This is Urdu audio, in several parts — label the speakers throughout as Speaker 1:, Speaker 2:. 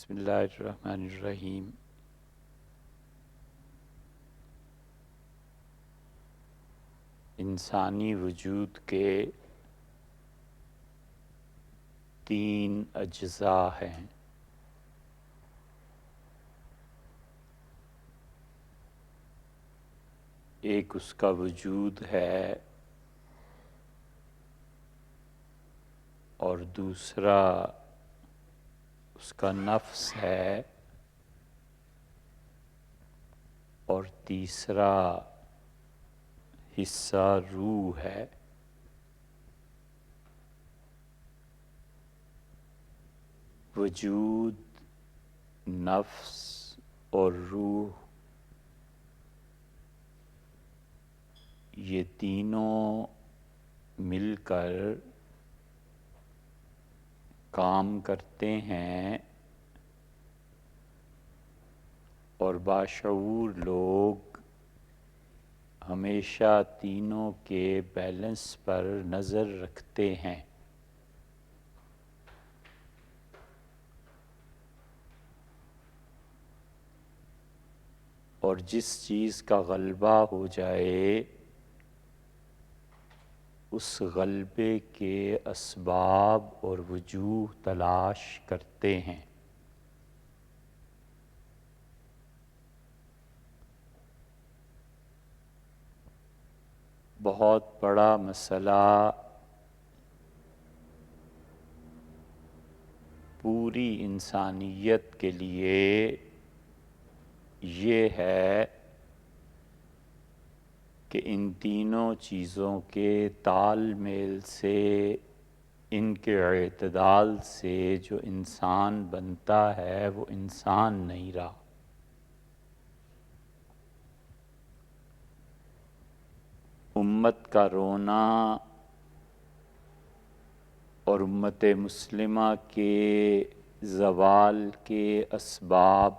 Speaker 1: بسم اللہ الرحمن الرحیم۔ انسانی وجود کے تین اجزاء ہیں۔ ایک اس کا وجود ہے اور دوسرا اس کا نفس ہے اور تیسرا حصہ روح ہے۔ وجود، نفس اور روح یہ تینوں مل کر کام کرتے ہیں اور باشعور لوگ ہمیشہ تینوں کے بیلنس پر نظر رکھتے ہیں۔ اور جس چیز کا غلبہ ہو جائے اس غلبے کے اسباب اور وجوہ تلاش کرتے ہیں۔ بہت بڑا مسئلہ پوری انسانیت کے لیے یہ ہے کہ ان تینوں چیزوں کے تال میل سے، ان کے اعتدال سے جو انسان بنتا ہے وہ انسان نہیں رہا۔ امت کا رونا اور امت مسلمہ کے زوال کے اسباب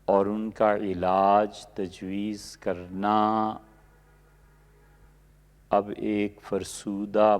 Speaker 1: اور ان کا علاج تجویز کرنا اب ایک فرسودہ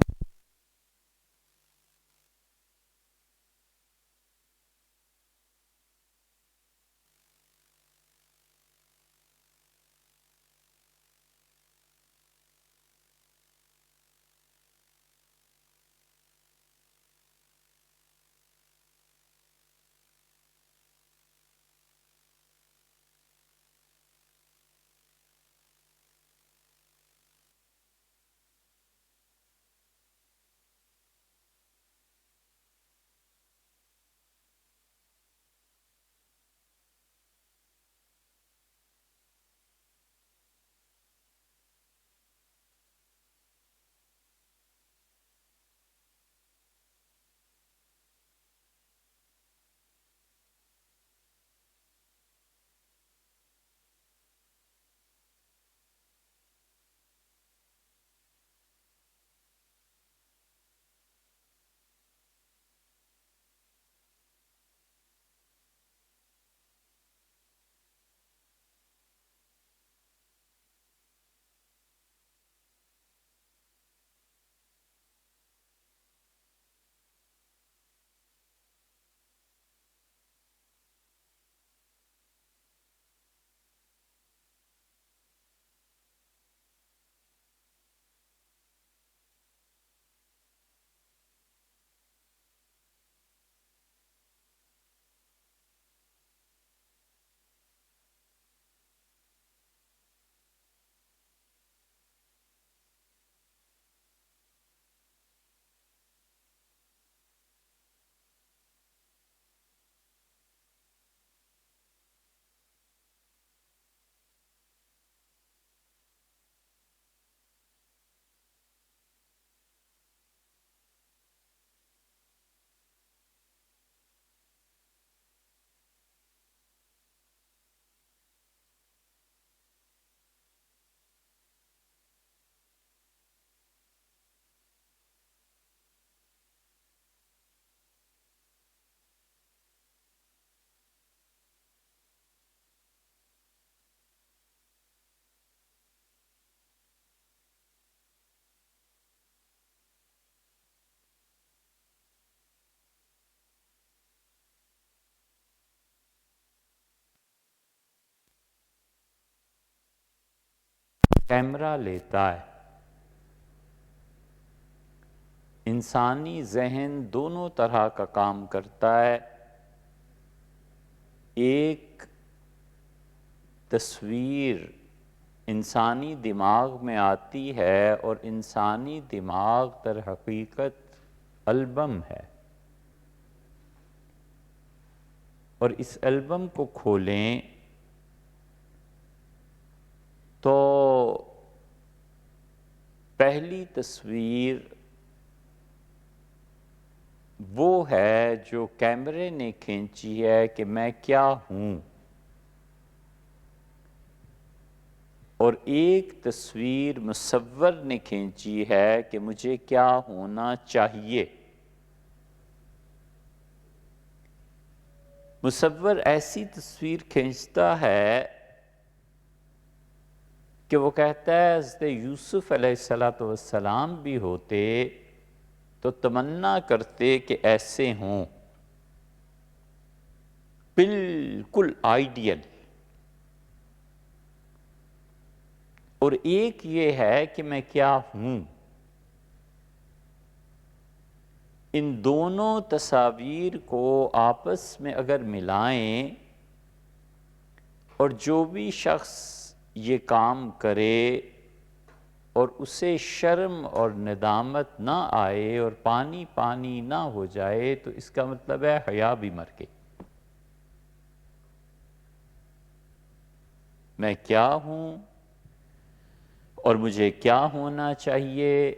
Speaker 1: کیمرہ لیتا ہے۔ انسانی ذہن دونوں طرح کا کام کرتا ہے، ایک تصویر انسانی دماغ میں آتی ہے اور انسانی دماغ در حقیقت البم ہے، اور اس البم کو کھولیں تو پہلی تصویر وہ ہے جو کیمرے نے کھینچی ہے کہ میں کیا ہوں، اور ایک تصویر مصور نے کھینچی ہے کہ مجھے کیا ہونا چاہیے۔ مصور ایسی تصویر کھینچتا ہے کہ وہ کہتا ہے حضرت یوسف علیہ السلام بھی ہوتے تو تمنا کرتے کہ ایسے ہوں، بالکل آئیڈیل۔ اور ایک یہ ہے کہ میں کیا ہوں۔ ان دونوں تصاویر کو آپس میں اگر ملائیں اور جو بھی شخص یہ کام کرے اور اسے شرم اور ندامت نہ آئے اور پانی پانی نہ ہو جائے تو اس کا مطلب ہے حیا بھی مر گئی۔ میں کیا ہوں اور مجھے کیا ہونا چاہیے،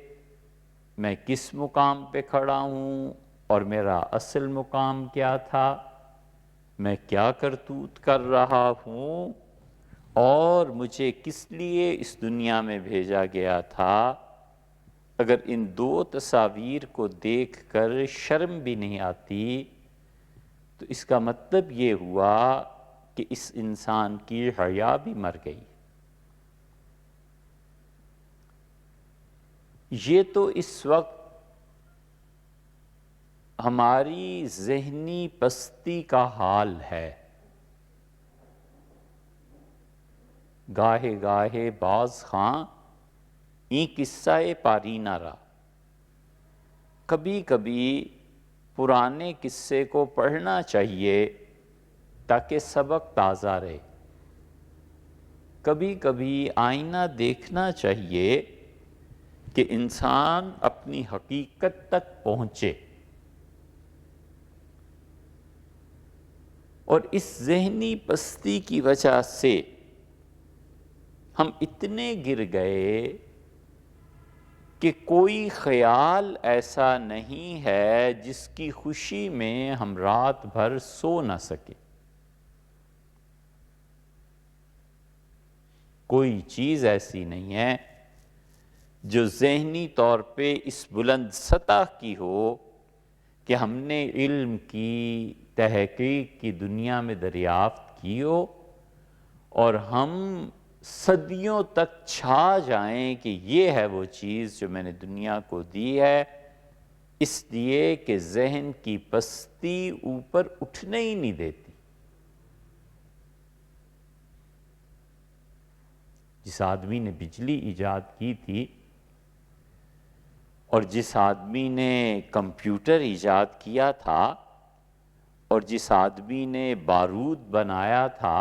Speaker 1: میں کس مقام پہ کھڑا ہوں اور میرا اصل مقام کیا تھا، میں کیا کرتوت کر رہا ہوں اور مجھے کس لیے اس دنیا میں بھیجا گیا تھا۔ اگر ان دو تصاویر کو دیکھ کر شرم بھی نہیں آتی تو اس کا مطلب یہ ہوا کہ اس انسان کی حیا بھی مر گئی۔ یہ تو اس وقت ہماری ذہنی پستی کا حال ہے۔ گاہے گاہے باز خاں این قصہ پاری نہ را، کبھی کبھی پرانے قصے کو پڑھنا چاہیے تاکہ سبق تازہ رہے، کبھی کبھی آئینہ دیکھنا چاہیے کہ انسان اپنی حقیقت تک پہنچے۔ اور اس ذہنی پستی کی وجہ سے ہم اتنے گر گئے کہ کوئی خیال ایسا نہیں ہے جس کی خوشی میں ہم رات بھر سو نہ سکے، کوئی چیز ایسی نہیں ہے جو ذہنی طور پہ اس بلند سطح کی ہو کہ ہم نے علم کی تحقیق کی دنیا میں دریافت کی ہو اور ہم صدیوں تک چھا جائیں کہ یہ ہے وہ چیز جو میں نے دنیا کو دی ہے، اس لیے کہ ذہن کی پستی اوپر اٹھنے ہی نہیں دیتی۔ جس آدمی نے بجلی ایجاد کی تھی اور جس آدمی نے کمپیوٹر ایجاد کیا تھا اور جس آدمی نے بارود بنایا تھا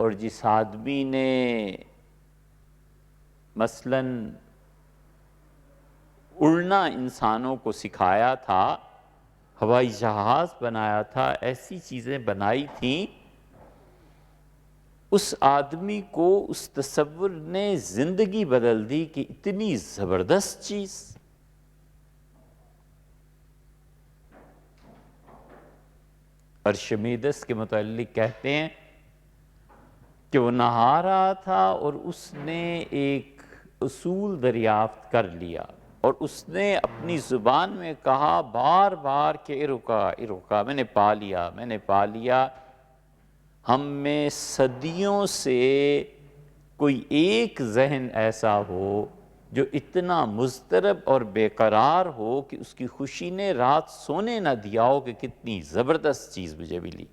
Speaker 1: اور جس آدمی نے مثلاً اڑنا انسانوں کو سکھایا تھا، ہوائی جہاز بنایا تھا، ایسی چیزیں بنائی تھیں، اس آدمی کو اس تصور نے زندگی بدل دی کہ اتنی زبردست چیز۔ ارشمیدس کے متعلق کہتے ہیں کہ وہ نہا رہا تھا اور اس نے ایک اصول دریافت کر لیا اور اس نے اپنی زبان میں کہا بار بار کہ ارکا ارکا، میں نے پا لیا، میں نے پا لیا۔ ہم میں صدیوں سے کوئی ایک ذہن ایسا ہو جو اتنا مضطرب اور بے قرار ہو کہ اس کی خوشی نے رات سونے نہ دیا ہو کہ کتنی زبردست چیز مجھے ملی۔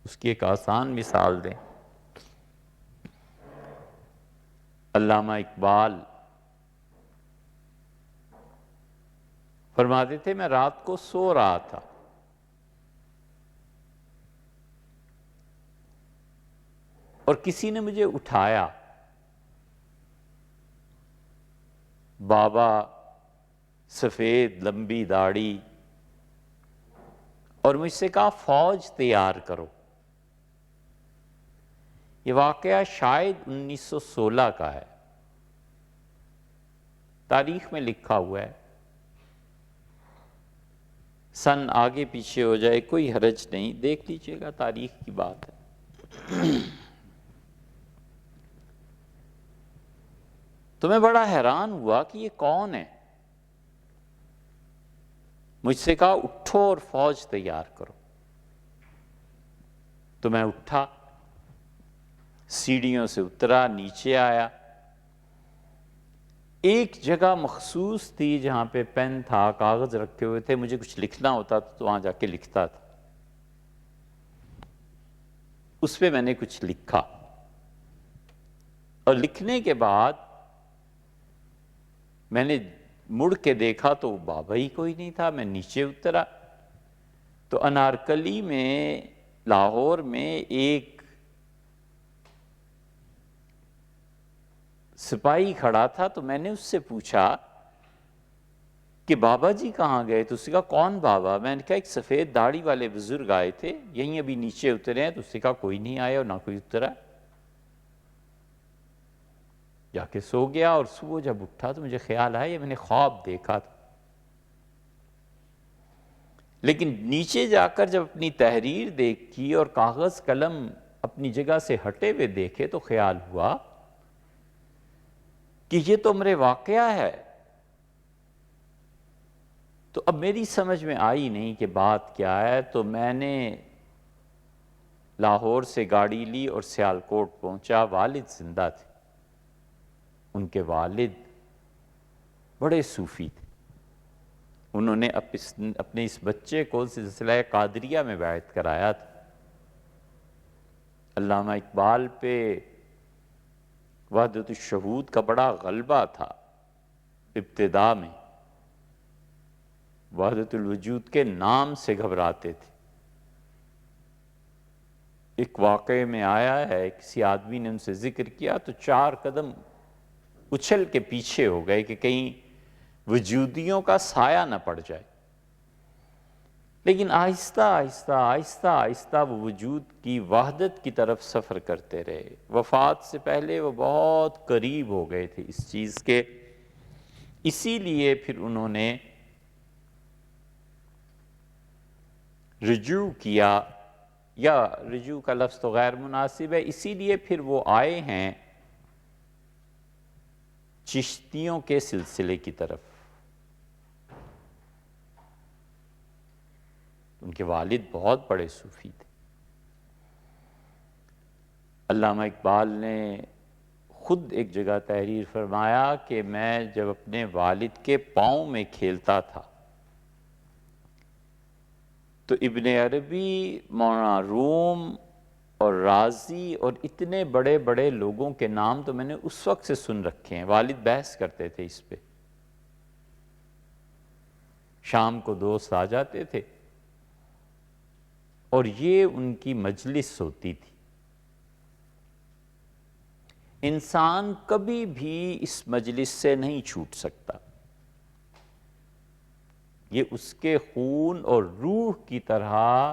Speaker 1: اس کی ایک آسان مثال دیں، علامہ اقبال فرماتے تھے میں رات کو سو رہا تھا، اور کسی نے مجھے اٹھایا، بابا سفید لمبی داڑھی، اور مجھ سے کہا فوج تیار کرو۔ یہ واقعہ شاید 1916 کا ہے، تاریخ میں لکھا ہوا ہے، سن آگے پیچھے ہو جائے کوئی حرج نہیں، دیکھ لیجئے گا، تاریخ کی بات ہے۔ تو میں بڑا حیران ہوا کہ یہ کون ہے؟ مجھ سے کہا اٹھو اور فوج تیار کرو۔ تو میں اٹھا، سیڑھیوں سے اترا، نیچے آیا، ایک جگہ مخصوص تھی جہاں پہ پین تھا، کاغذ رکھے ہوئے تھے، مجھے کچھ لکھنا ہوتا تو وہاں جا کے لکھتا تھا۔ اس پہ میں نے کچھ لکھا، اور لکھنے کے بعد میں نے مڑ کے دیکھا تو بابا ہی کوئی نہیں تھا۔ میں نیچے اترا تو انارکلی میں، لاہور میں، ایک سپاہی کھڑا تھا، تو میں نے اس سے پوچھا کہ بابا جی کہاں گئے؟ تو اس نے کہا کون بابا؟ میں نے کہا ایک سفید داڑھی والے بزرگ آئے تھے، یہیں ابھی نیچے اترے ہیں۔ تو اس نے کہا کوئی نہیں آیا اور نہ کوئی اترا۔ جا کے سو گیا، اور صبح جب اٹھا تو مجھے خیال آیا یہ میں نے خواب دیکھا تھا۔ لیکن نیچے جا کر جب اپنی تحریر دیکھی اور کاغذ قلم اپنی جگہ سے ہٹے ہوئے دیکھے تو خیال ہوا کہ یہ تو امر واقعہ ہے۔ تو اب میری سمجھ میں آئی نہیں کہ بات کیا ہے، تو میں نے لاہور سے گاڑی لی اور سیالکوٹ پہنچا۔ والد زندہ تھے، ان کے والد بڑے صوفی تھے، انہوں نے اپنے اس بچے کو سلسلہ قادریہ میں بیعت کرایا تھا۔ علامہ اقبال پہ وحدت الشہود کا بڑا غلبہ تھا ابتدا میں، وحدت الوجود کے نام سے گھبراتے تھے۔ ایک واقعے میں آیا ہے، کسی آدمی نے ان سے ذکر کیا تو 4 قدم اچھل کے پیچھے ہو گئے کہ کہیں وجودیوں کا سایہ نہ پڑ جائے۔ لیکن آہستہ آہستہ آہستہ آہستہ وہ وجود کی وحدت کی طرف سفر کرتے رہے۔ وفات سے پہلے وہ بہت قریب ہو گئے تھے اس چیز کے، اسی لیے پھر انہوں نے رجوع کیا، یا رجوع کا لفظ تو غیر مناسب ہے، اسی لیے پھر وہ آئے ہیں چشتیوں کے سلسلے کی طرف۔ ان کے والد بہت بڑے صوفی تھے۔ علامہ اقبال نے خود ایک جگہ تحریر فرمایا کہ میں جب اپنے والد کے پاؤں میں کھیلتا تھا تو ابن عربی، مولانا روم اور رازی اور اتنے بڑے بڑے لوگوں کے نام تو میں نے اس وقت سے سن رکھے ہیں۔ والد بحث کرتے تھے اس پہ، شام کو دوست آ جاتے تھے اور یہ ان کی مجلس ہوتی تھی۔ انسان کبھی بھی اس مجلس سے نہیں چھوٹ سکتا، یہ اس کے خون اور روح کی طرح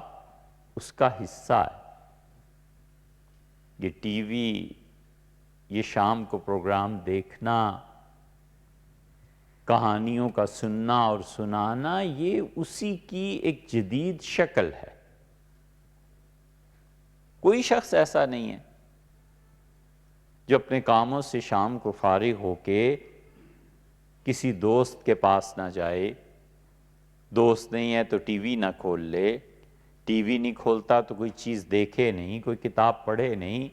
Speaker 1: اس کا حصہ ہے۔ یہ ٹی وی، یہ شام کو پروگرام دیکھنا، کہانیوں کا سننا اور سنانا، یہ اسی کی ایک جدید شکل ہے۔ کوئی شخص ایسا نہیں ہے جو اپنے کاموں سے شام کو فارغ ہو کے کسی دوست کے پاس نہ جائے، دوست نہیں ہے تو ٹی وی نہ کھول لے، ٹی وی نہیں کھولتا تو کوئی چیز دیکھے نہیں، کوئی کتاب پڑھے نہیں۔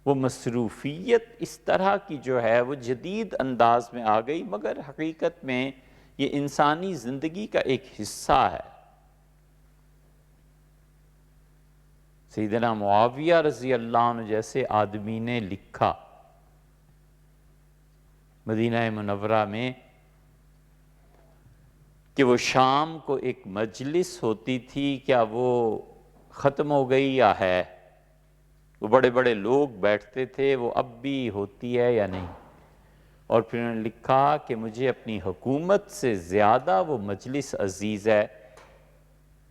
Speaker 1: وہ مصروفیت اس طرح کی جو ہے وہ جدید انداز میں آ گئی، مگر حقیقت میں یہ انسانی زندگی کا ایک حصہ ہے۔ سیدنا معاویہ رضی اللہ عنہ جیسے آدمی نے لکھا مدینہ منورہ میں کہ وہ شام کو ایک مجلس ہوتی تھی، کیا وہ ختم ہو گئی یا ہے؟ وہ بڑے بڑے لوگ بیٹھتے تھے، وہ اب بھی ہوتی ہے یا نہیں؟ اور پھر انہوں نے لکھا کہ مجھے اپنی حکومت سے زیادہ وہ مجلس عزیز ہے،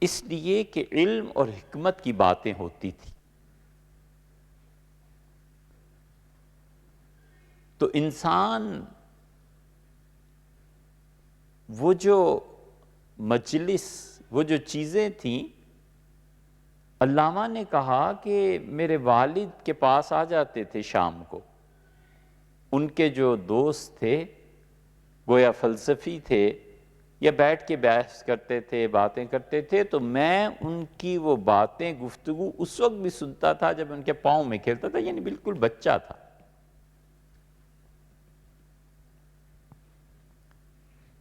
Speaker 1: اس لیے کہ علم اور حکمت کی باتیں ہوتی تھی۔ تو انسان وہ جو مجلس، وہ جو چیزیں تھیں، علامہ نے کہا کہ میرے والد کے پاس آ جاتے تھے شام کو، ان کے جو دوست تھے گویا فلسفی تھے، یا بیٹھ کے بحث کرتے تھے، باتیں کرتے تھے، تو میں ان کی وہ باتیں، گفتگو اس وقت بھی سنتا تھا جب ان کے پاؤں میں کھیلتا تھا، یعنی بالکل بچہ تھا۔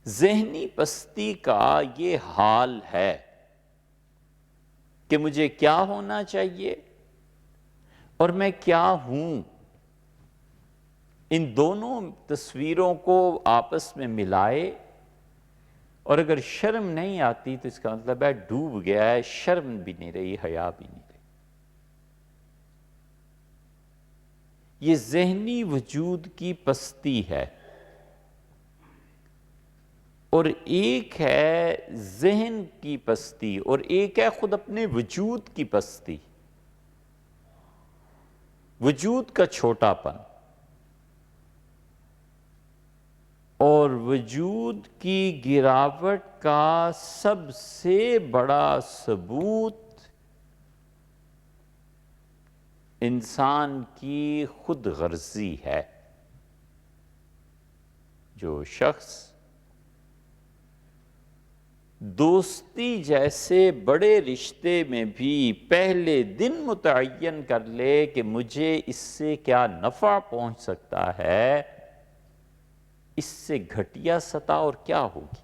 Speaker 1: ذہنی پستی کا یہ حال ہے کہ مجھے کیا ہونا چاہیے اور میں کیا ہوں، ان دونوں تصویروں کو آپس میں ملائے، اور اگر شرم نہیں آتی تو اس کا مطلب ہے ڈوب گیا ہے، شرم بھی نہیں رہی، حیا بھی نہیں رہی۔ یہ ذہنی وجود کی پستی ہے، اور ایک ہے ذہن کی پستی، اور ایک ہے خود اپنے وجود کی پستی، وجود کا چھوٹا پن، اور وجود کی گراوٹ کا سب سے بڑا ثبوت انسان کی خود غرضی ہے۔ جو شخص دوستی جیسے بڑے رشتے میں بھی پہلے دن متعین کر لے کہ مجھے اس سے کیا نفع پہنچ سکتا ہے، اس سے گھٹیا سطح اور کیا ہوگی۔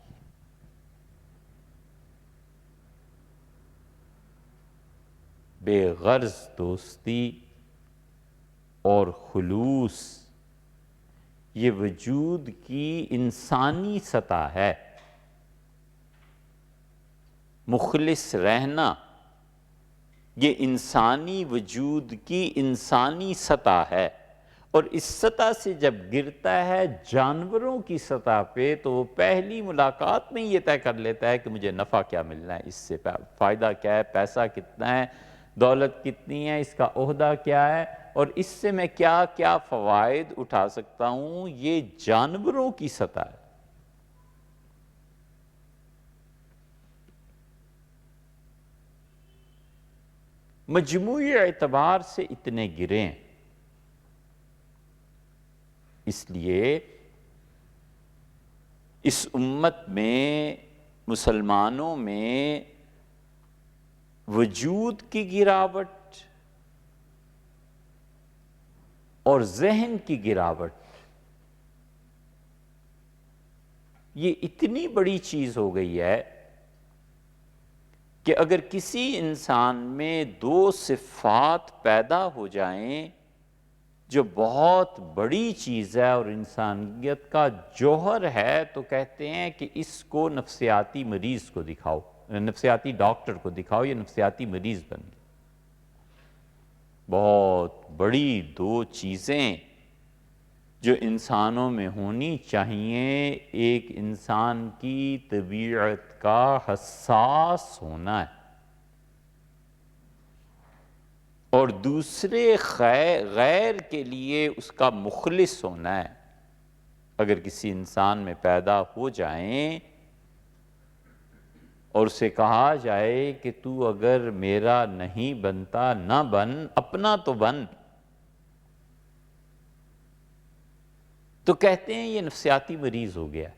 Speaker 1: بے غرض دوستی اور خلوص یہ وجود کی انسانی سطح ہے۔ مخلص رہنا یہ انسانی وجود کی انسانی سطح ہے، اور اس سطح سے جب گرتا ہے جانوروں کی سطح پہ تو وہ پہلی ملاقات میں یہ طے کر لیتا ہے کہ مجھے نفع کیا ملنا ہے، اس سے فائدہ کیا ہے، پیسہ کتنا ہے، دولت کتنی ہے، اس کا عہدہ کیا ہے، اور اس سے میں کیا کیا فوائد اٹھا سکتا ہوں۔ یہ جانوروں کی سطح ہے۔ مجموعی اعتبار سے اتنے گرے ہیں، اس لیے اس امت میں، مسلمانوں میں وجود کی گراوٹ اور ذہن کی گراوٹ یہ اتنی بڑی چیز ہو گئی ہے کہ اگر کسی انسان میں دو صفات پیدا ہو جائیں جو بہت بڑی چیز ہے اور انسانیت کا جوہر ہے، تو کہتے ہیں کہ اس کو نفسیاتی مریض کو دکھاؤ، نفسیاتی ڈاکٹر کو دکھاؤ، یہ نفسیاتی مریض بن گیا۔ بہت بڑی دو چیزیں جو انسانوں میں ہونی چاہیے، ایک انسان کی طبیعت کا حساس ہونا ہے، اور دوسرے غیر کے لیے اس کا مخلص ہونا ہے۔ اگر کسی انسان میں پیدا ہو جائیں اور اسے کہا جائے کہ تو اگر میرا نہیں بنتا نہ بن، اپنا تو بن، تو کہتے ہیں یہ نفسیاتی مریض ہو گیا۔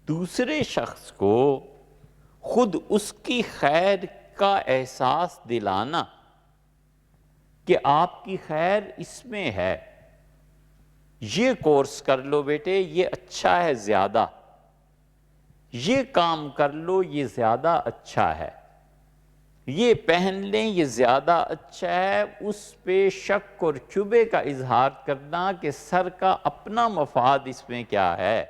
Speaker 1: دوسرے شخص کو خود اس کی خیر کا احساس دلانا کہ آپ کی خیر اس میں ہے، یہ کورس کر لو بیٹے، یہ اچھا ہے زیادہ، یہ کام کر لو یہ زیادہ اچھا ہے، یہ پہن لیں یہ زیادہ اچھا ہے، اس پہ شک اور شبے کا اظہار کرنا کہ سر کا اپنا مفاد اس میں کیا ہے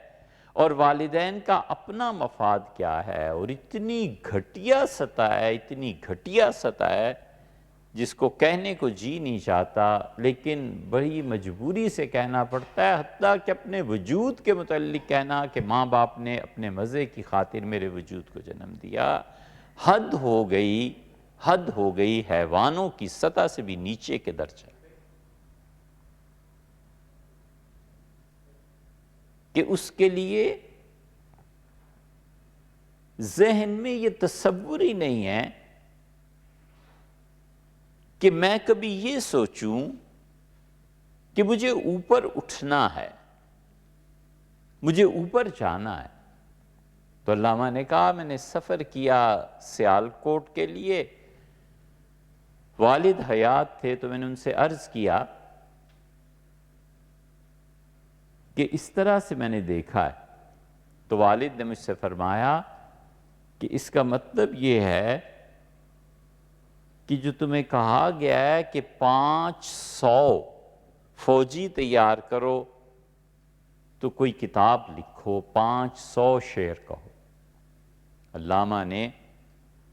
Speaker 1: اور والدین کا اپنا مفاد کیا ہے، اور اتنی گھٹیا سطح ہے، اتنی گھٹیا سطح ہے جس کو کہنے کو جی نہیں چاہتا، لیکن بڑی مجبوری سے کہنا پڑتا ہے، حتیٰ کہ اپنے وجود کے متعلق کہنا کہ ماں باپ نے اپنے مزے کی خاطر میرے وجود کو جنم دیا، حد ہو گئی حیوانوں کی سطح سے بھی نیچے کے درجہ، کہ اس کے لیے ذہن میں یہ تصور ہی نہیں ہے کہ میں کبھی یہ سوچوں کہ مجھے اوپر اٹھنا ہے، مجھے اوپر جانا ہے۔ تو علامہ نے کہا میں نے سفر کیا سیالکوٹ کے لیے، والد حیات تھے تو میں نے ان سے عرض کیا کہ اس طرح سے میں نے دیکھا ہے، تو والد نے مجھ سے فرمایا کہ اس کا مطلب یہ ہے کہ جو تمہیں کہا گیا ہے کہ 500 فوجی تیار کرو تو کوئی کتاب لکھو، 500 شعر کہو۔ علامہ نے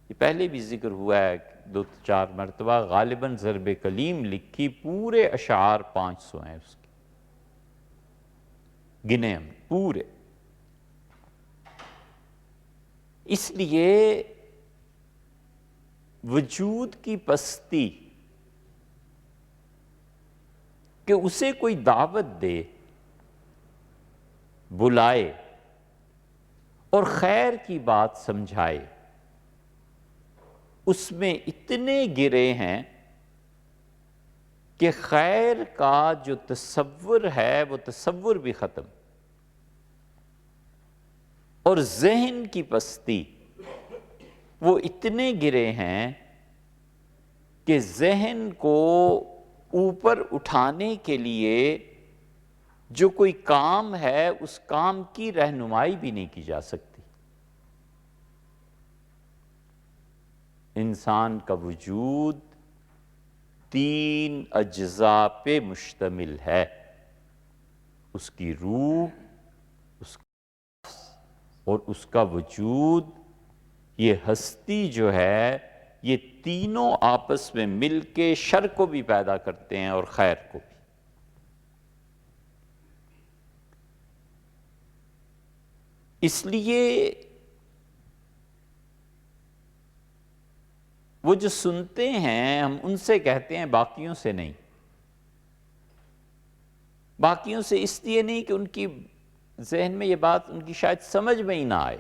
Speaker 1: یہ پہلے بھی ذکر ہوا ہے 2-4 مرتبہ، غالباً ضرب کلیم لکھی، پورے اشعار 500 ہیں اس کے، گنے ہم پورے۔ اس لیے وجود کی پستی کہ اسے کوئی دعوت دے، بلائے اور خیر کی بات سمجھائے، اس میں اتنے گرے ہیں کہ خیر کا جو تصور ہے وہ تصور بھی ختم، اور ذہن کی پستی وہ اتنے گرے ہیں کہ ذہن کو اوپر اٹھانے کے لیے جو کوئی کام ہے اس کام کی رہنمائی بھی نہیں کی جا سکتی۔ انسان کا وجود 3 اجزاء پہ مشتمل ہے، اس کی روح، اس کا نفس اور اس کا وجود۔ یہ ہستی جو ہے یہ تینوں آپس میں مل کے شر کو بھی پیدا کرتے ہیں اور خیر کو بھی۔ اس لیے وہ جو سنتے ہیں ہم ان سے کہتے ہیں، باقیوں سے نہیں۔ باقیوں سے اس لیے نہیں کہ ان کی ذہن میں یہ بات ان کی شاید سمجھ میں ہی نہ آئے۔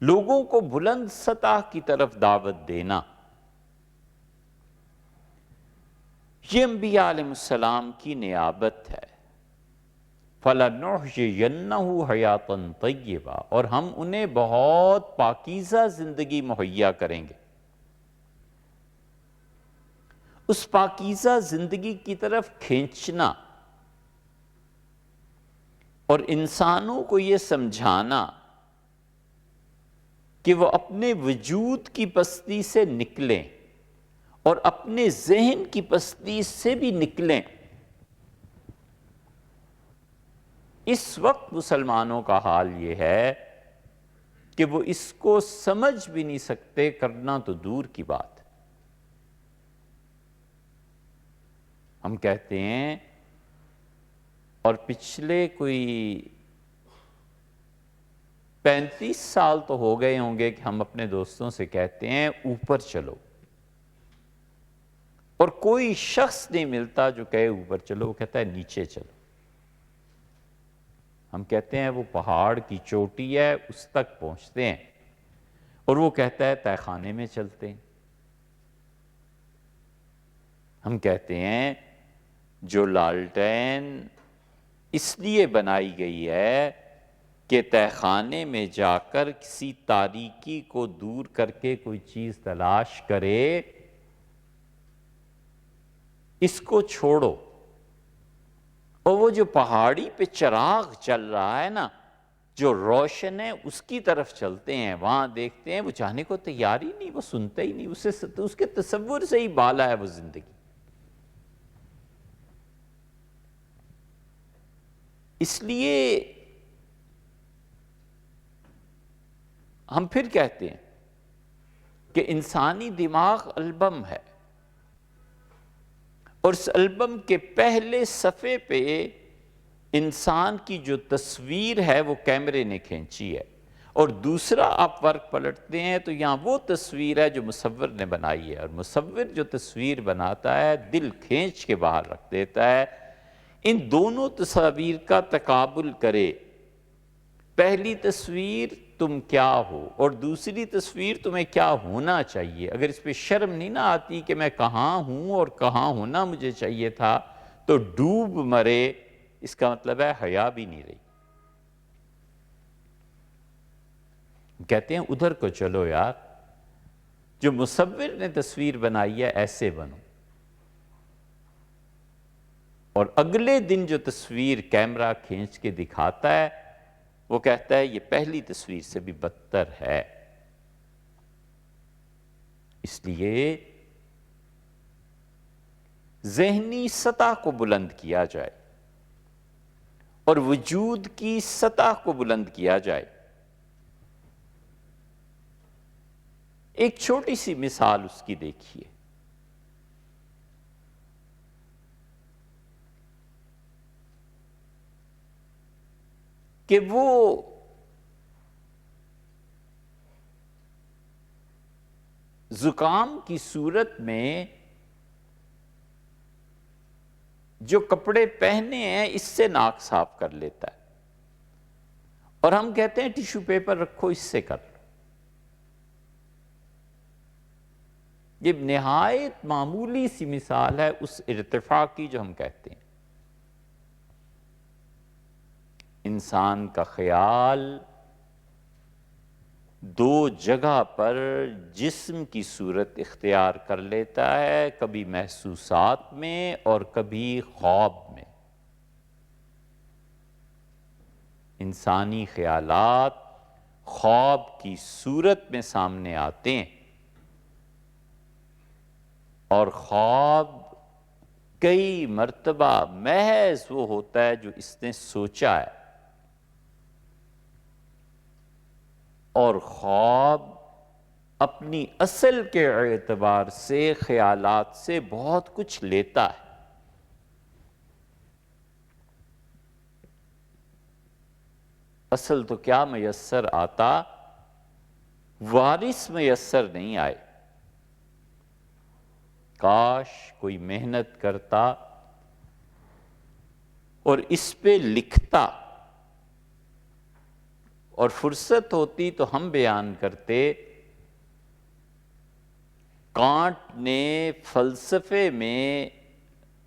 Speaker 1: لوگوں کو بلند سطح کی طرف دعوت دینا، یہ انبیاء علیہ السلام کی نیابت ہے۔ فَلَنُحْيِيَنَّهُ حَيَاةً طَيِّبَةً، اور ہم انہیں بہت پاکیزہ زندگی مہیا کریں گے۔ اس پاکیزہ زندگی کی طرف کھینچنا اور انسانوں کو یہ سمجھانا کہ وہ اپنے وجود کی پستی سے نکلیں اور اپنے ذہن کی پستی سے بھی نکلیں۔ اس وقت مسلمانوں کا حال یہ ہے کہ وہ اس کو سمجھ بھی نہیں سکتے، کرنا تو دور کی بات ہے۔ ہم کہتے ہیں، اور پچھلے کوئی 35 سال تو ہو گئے ہوں گے کہ ہم اپنے دوستوں سے کہتے ہیں اوپر چلو، اور کوئی شخص نہیں ملتا جو کہے اوپر چلو، وہ کہتا ہے نیچے چلو۔ ہم کہتے ہیں وہ پہاڑ کی چوٹی ہے، اس تک پہنچتے ہیں، اور وہ کہتا ہے تہ خانے میں چلتے ہیں۔ ہم کہتے ہیں جو لالٹین اس لیے بنائی گئی ہے کہ تہ خانے میں جا کر کسی تاریکی کو دور کر کے کوئی چیز تلاش کرے، اس کو چھوڑو، اور وہ جو پہاڑی پہ چراغ چل رہا ہے نا، جو روشن ہے، اس کی طرف چلتے ہیں، وہاں دیکھتے ہیں، وہ جانے کو تیار ہی نہیں، وہ سنتا ہی نہیں، اس کے تصور سے ہی بالا ہے وہ زندگی۔ اس لیے ہم پھر کہتے ہیں کہ انسانی دماغ البم ہے، اور اس البم کے پہلے صفحے پہ انسان کی جو تصویر ہے وہ کیمرے نے کھینچی ہے، اور دوسرا آپ ورق پلٹتے ہیں تو یہاں وہ تصویر ہے جو مصور نے بنائی ہے، اور مصور جو تصویر بناتا ہے دل کھینچ کے باہر رکھ دیتا ہے۔ ان دونوں تصاویر کا تقابل کرے، پہلی تصویر تم کیا ہو اور دوسری تصویر تمہیں کیا ہونا چاہیے۔ اگر اس پہ شرم نہیں نہ آتی کہ میں کہاں ہوں اور کہاں ہونا مجھے چاہیے تھا، تو ڈوب مرے، اس کا مطلب ہے حیا بھی نہیں رہی۔ کہتے ہیں ادھر کو چلو یار، جو مصور نے تصویر بنائی ہے ایسے بنو، اور اگلے دن جو تصویر کیمرہ کھینچ کے دکھاتا ہے وہ کہتا ہے یہ پہلی تصویر سے بھی بدتر ہے۔ اس لیے ذہنی سطح کو بلند کیا جائے اور وجود کی سطح کو بلند کیا جائے۔ ایک چھوٹی سی مثال اس کی دیکھیے، کہ وہ زکام کی صورت میں جو کپڑے پہنے ہیں اس سے ناک صاف کر لیتا ہے، اور ہم کہتے ہیں ٹیشو پیپر رکھو اس سے کر لو۔ یہ نہایت معمولی سی مثال ہے اس ارتفاع کی جو ہم کہتے ہیں۔ انسان کا خیال دو جگہ پر جسم کی صورت اختیار کر لیتا ہے، کبھی محسوسات میں اور کبھی خواب میں۔ انسانی خیالات خواب کی صورت میں سامنے آتے ہیں، اور خواب کئی مرتبہ محض وہ ہوتا ہے جو اس نے سوچا ہے، اور خواب اپنی اصل کے اعتبار سے خیالات سے بہت کچھ لیتا ہے۔ اصل تو کیا میسر آتا، وارث میسر نہیں آئے۔ کاش کوئی محنت کرتا اور اس پہ لکھتا، اور فرصت ہوتی تو ہم بیان کرتے۔ کانٹ نے فلسفے میں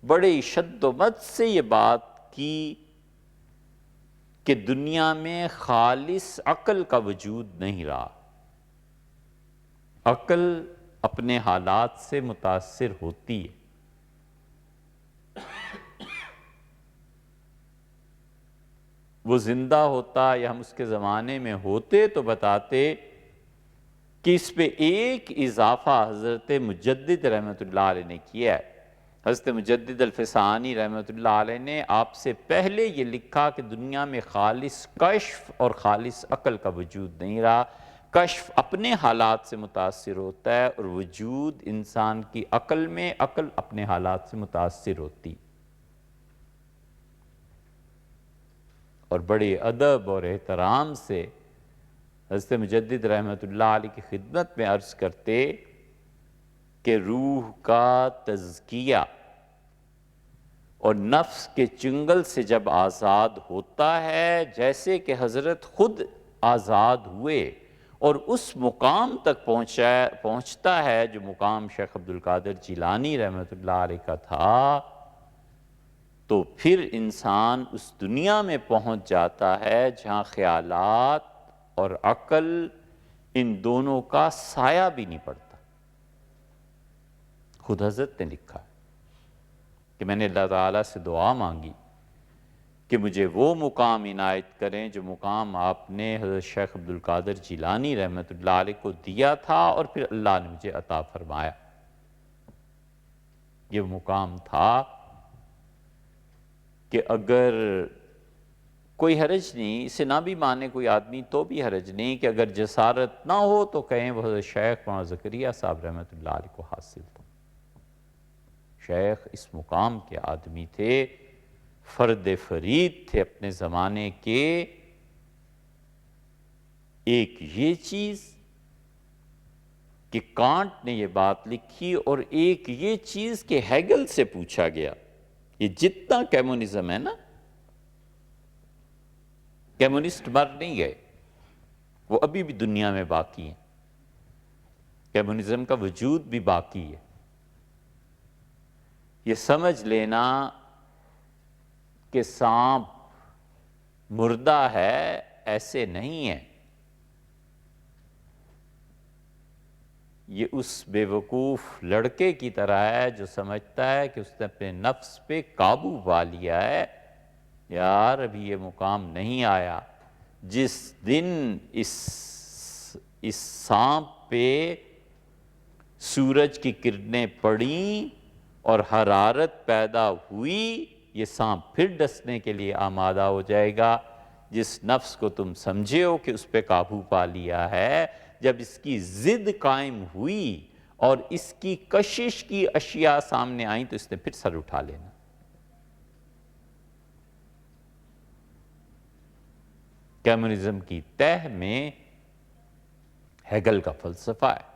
Speaker 1: بڑے شد و مد سے یہ بات کی کہ دنیا میں خالص عقل کا وجود نہیں رہا۔ عقل اپنے حالات سے متاثر ہوتی ہے۔ وہ زندہ ہوتا یا ہم اس کے زمانے میں ہوتے تو بتاتے کہ اس پہ ایک اضافہ حضرت مجدد رحمۃ اللہ علیہ نے کیا ہے۔ حضرت مجدد الفسانی رحمۃ اللہ علیہ نے آپ سے پہلے یہ لکھا کہ دنیا میں خالص کشف اور خالص عقل کا وجود نہیں رہا۔ کشف اپنے حالات سے متاثر ہوتا ہے، اور وجود انسان کی عقل میں، عقل اپنے حالات سے متاثر ہوتی۔ اور بڑے ادب اور احترام سے حضرت مجدد رحمۃ اللہ علیہ کی خدمت میں عرض کرتے کہ روح کا تزکیہ اور نفس کے چنگل سے جب آزاد ہوتا ہے، جیسے کہ حضرت خود آزاد ہوئے اور اس مقام تک پہنچتا ہے جو مقام شیخ عبد القادر جیلانی رحمۃ اللہ علیہ کا تھا، تو پھر انسان اس دنیا میں پہنچ جاتا ہے جہاں خیالات اور عقل ان دونوں کا سایہ بھی نہیں پڑتا۔ خود حضرت نے لکھا ہے۔ کہ میں نے اللہ تعالیٰ سے دعا مانگی کہ مجھے وہ مقام عنایت کریں جو مقام آپ نے حضرت شیخ عبد القادر جیلانی رحمۃ اللہ علیہ کو دیا تھا اور پھر اللہ نے مجھے عطا فرمایا۔ یہ مقام تھا کہ اگر کوئی حرج نہیں، اسے نہ بھی مانے کوئی آدمی تو بھی حرج نہیں، کہ اگر جسارت نہ ہو تو کہیں وہ حضرت شیخ مولانا زکریا صاحب رحمۃ اللہ علیہ کو حاصل تھا۔ شیخ اس مقام کے آدمی تھے، فرد فرید تھے اپنے زمانے کے۔ ایک یہ چیز کہ کانٹ نے یہ بات لکھی، اور ایک یہ چیز کہ ہیگل سے پوچھا گیا۔ یہ جتنا کمیونزم ہے نا، کمیونسٹ مر نہیں گئے، وہ ابھی بھی دنیا میں باقی ہیں، کمیونزم کا وجود بھی باقی ہے۔ یہ سمجھ لینا کہ سانپ مردہ ہے ایسے نہیں ہے۔ یہ اس بے وقوف لڑکے کی طرح ہے جو سمجھتا ہے کہ اس نے اپنے نفس پہ قابو پا لیا ہے۔ یار ابھی یہ مقام نہیں آیا۔ جس دن اس سانپ پہ سورج کی کرنیں پڑیں اور حرارت پیدا ہوئی، یہ سانپ پھر ڈسنے کے لیے آمادہ ہو جائے گا۔ جس نفس کو تم سمجھے ہو کہ اس پہ قابو پا لیا ہے، جب اس کی ضد قائم ہوئی اور اس کی کشش کی اشیاء سامنے آئیں تو اس نے پھر سر اٹھا لینا۔ کمیونزم کی تہ میں ہیگل کا فلسفہ ہے،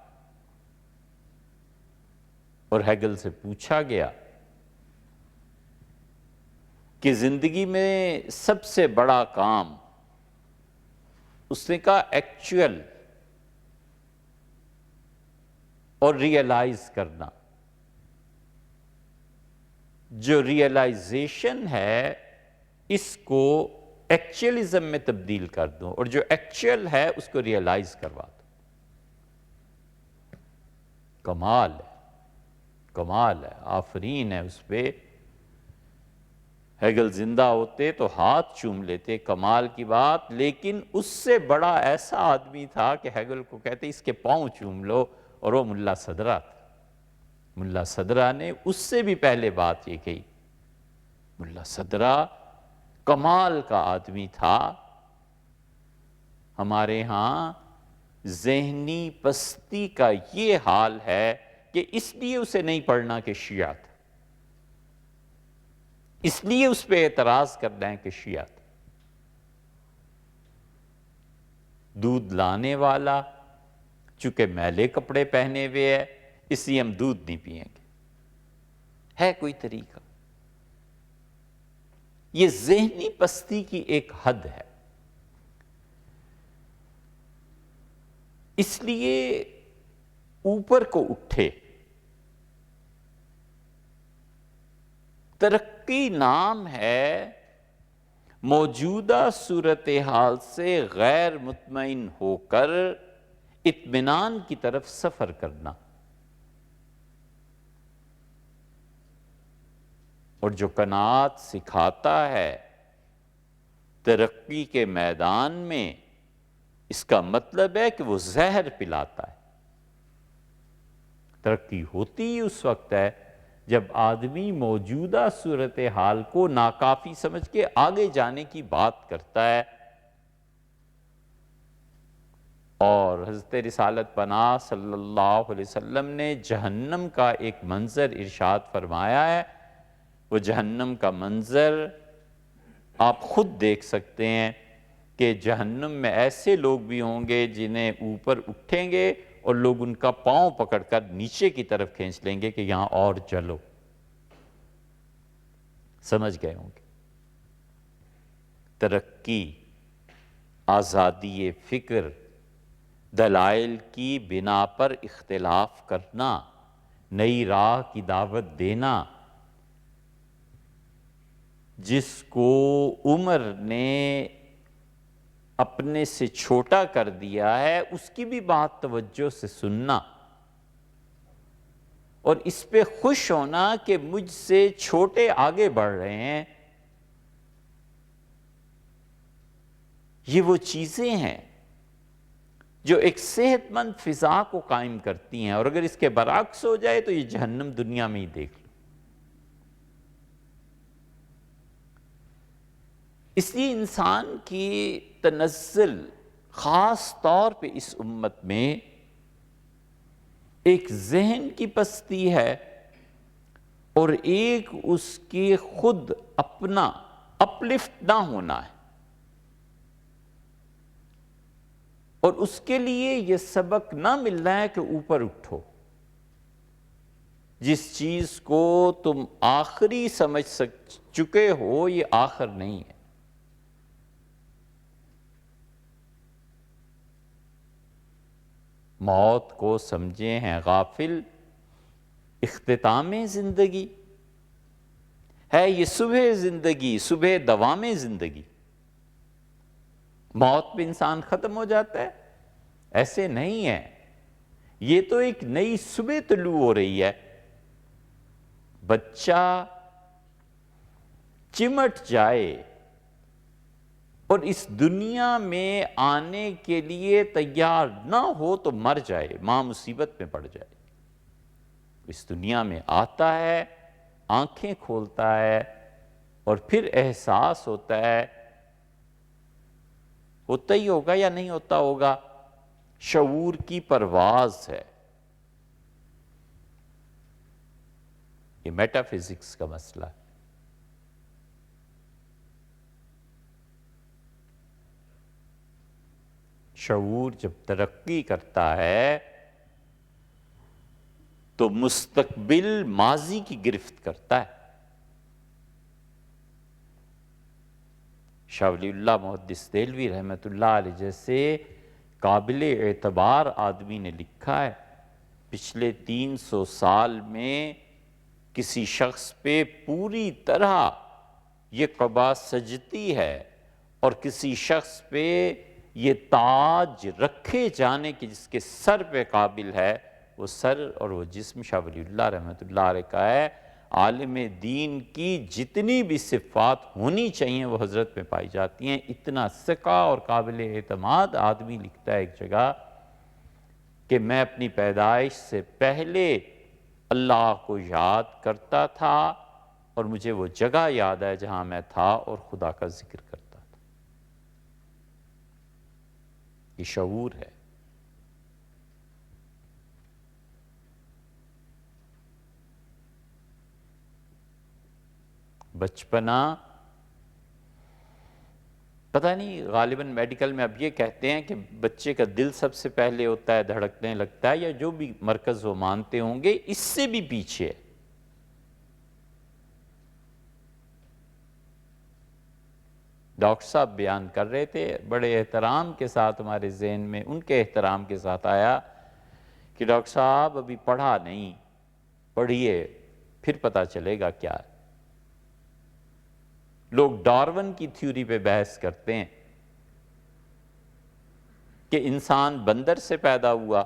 Speaker 1: اور ہیگل سے پوچھا گیا کہ زندگی میں سب سے بڑا کام، اس نے کہا ایکچوئل اور ریئلائز کرنا۔ جو ریئلائزیشن ہے اس کو ایکچوئلزم میں تبدیل کر دو، اور جو ایکچوئل ہے اس کو ریئلائز کروا دو۔ کمال ہے، کمال ہے، آفرین ہے اس پہ۔ ہیگل زندہ ہوتے تو ہاتھ چوم لیتے، کمال کی بات۔ لیکن اس سے بڑا ایسا آدمی تھا کہ ہیگل کو کہتے اس کے پاؤں چوم لو، اور وہ ملا صدرہ تھا۔ ملا صدرہ نے اس سے بھی پہلے بات یہ کہی۔ ملا صدرہ کمال کا آدمی تھا۔ ہمارے ہاں ذہنی پستی کا یہ حال ہے کہ اس لیے اسے نہیں پڑھنا کہ شیعہ تھا، اس لیے اس پہ اعتراض کرنا ہے کہ شیعہ تھا۔ دودھ لانے والا چونکہ میلے کپڑے پہنے ہوئے ہے، اس لیے ہم دودھ نہیں پئیں گے۔ ہے کوئی طریقہ؟ یہ ذہنی پستی کی ایک حد ہے۔ اس لیے اوپر کو اٹھے۔ ترقی نام ہے موجودہ صورتحال سے غیر مطمئن ہو کر اطمینان کی طرف سفر کرنا، اور جو قناعت سکھاتا ہے ترقی کے میدان میں، اس کا مطلب ہے کہ وہ زہر پلاتا ہے۔ ترقی ہوتی ہی اس وقت ہے جب آدمی موجودہ صورتحال کو ناکافی سمجھ کے آگے جانے کی بات کرتا ہے۔ اور حضرت رسالت پناہ صلی اللہ علیہ وسلم نے جہنم کا ایک منظر ارشاد فرمایا ہے۔ وہ جہنم کا منظر آپ خود دیکھ سکتے ہیں کہ جہنم میں ایسے لوگ بھی ہوں گے جنہیں اوپر اٹھیں گے اور لوگ ان کا پاؤں پکڑ کر نیچے کی طرف کھینچ لیں گے کہ یہاں اور چلو۔ سمجھ گئے ہوں گے۔ ترقی، آزادی فکر، دلائل کی بنا پر اختلاف کرنا، نئی راہ کی دعوت دینا، جس کو عمر نے اپنے سے چھوٹا کر دیا ہے اس کی بھی بات توجہ سے سننا، اور اس پہ خوش ہونا کہ مجھ سے چھوٹے آگے بڑھ رہے ہیں، یہ وہ چیزیں ہیں جو ایک صحت مند فضا کو قائم کرتی ہیں، اور اگر اس کے برعکس ہو جائے تو یہ جہنم دنیا میں ہی دیکھ لو۔ اس لیے انسان کی تنزل خاص طور پہ اس امت میں ایک ذہن کی پستی ہے، اور ایک اس کے خود اپنا اپلفٹ نہ ہونا ہے، اور اس کے لیے یہ سبق نہ ملنا ہے کہ اوپر اٹھو، جس چیز کو تم آخری سمجھ چکے ہو یہ آخر نہیں ہے۔ موت کو سمجھے ہیں غافل، اختتام زندگی ہے یہ صبح زندگی، صبح دوام زندگی۔ موت پہ انسان ختم ہو جاتا ہے؟ ایسے نہیں ہے، یہ تو ایک نئی صبح طلوع ہو رہی ہے۔ بچہ چمٹ جائے اور اس دنیا میں آنے کے لیے تیار نہ ہو تو مر جائے، ماں مصیبت میں پڑ جائے۔ اس دنیا میں آتا ہے، آنکھیں کھولتا ہے، اور پھر احساس ہوتا ہے، ہوتا ہی ہوگا یا نہیں ہوتا ہوگا، شعور کی پرواز ہے۔ یہ میٹا فزکس کا مسئلہ ہے۔ شعور جب ترقی کرتا ہے تو مستقبل ماضی کی گرفت کرتا ہے۔ شاہ ولی اللہ محدث دہلوی رحمۃ اللہ علیہ جیسے قابل اعتبار آدمی نے لکھا ہے، پچھلے 300 سال میں کسی شخص پہ پوری طرح یہ قبا سجتی ہے، اور کسی شخص پہ یہ تاج رکھے جانے کی جس کے سر پہ قابل ہے، وہ سر اور وہ جسم شاہ ولی اللہ رحمۃ اللہ علیہ کا ہے۔ عالم دین کی جتنی بھی صفات ہونی چاہیے وہ حضرت میں پائی جاتی ہیں۔ اتنا ثقہ اور قابل اعتماد آدمی لکھتا ہے ایک جگہ کہ میں اپنی پیدائش سے پہلے اللہ کو یاد کرتا تھا، اور مجھے وہ جگہ یاد ہے جہاں میں تھا اور خدا کا ذکر کرتا تھا۔ یہ شعور ہے۔ بچپنا، پتہ نہیں غالباً میڈیکل میں اب یہ کہتے ہیں کہ بچے کا دل سب سے پہلے ہوتا ہے، دھڑکنے لگتا ہے، یا جو بھی مرکز وہ مانتے ہوں گے، اس سے بھی پیچھے ہے۔ ڈاکٹر صاحب بیان کر رہے تھے، بڑے احترام کے ساتھ ہمارے ذہن میں ان کے احترام کے ساتھ آیا کہ ڈاکٹر صاحب ابھی پڑھا نہیں، پڑھیے پھر پتہ چلے گا کیا ہے۔ لوگ ڈارون کی تھیوری پہ بحث کرتے ہیں کہ انسان بندر سے پیدا ہوا۔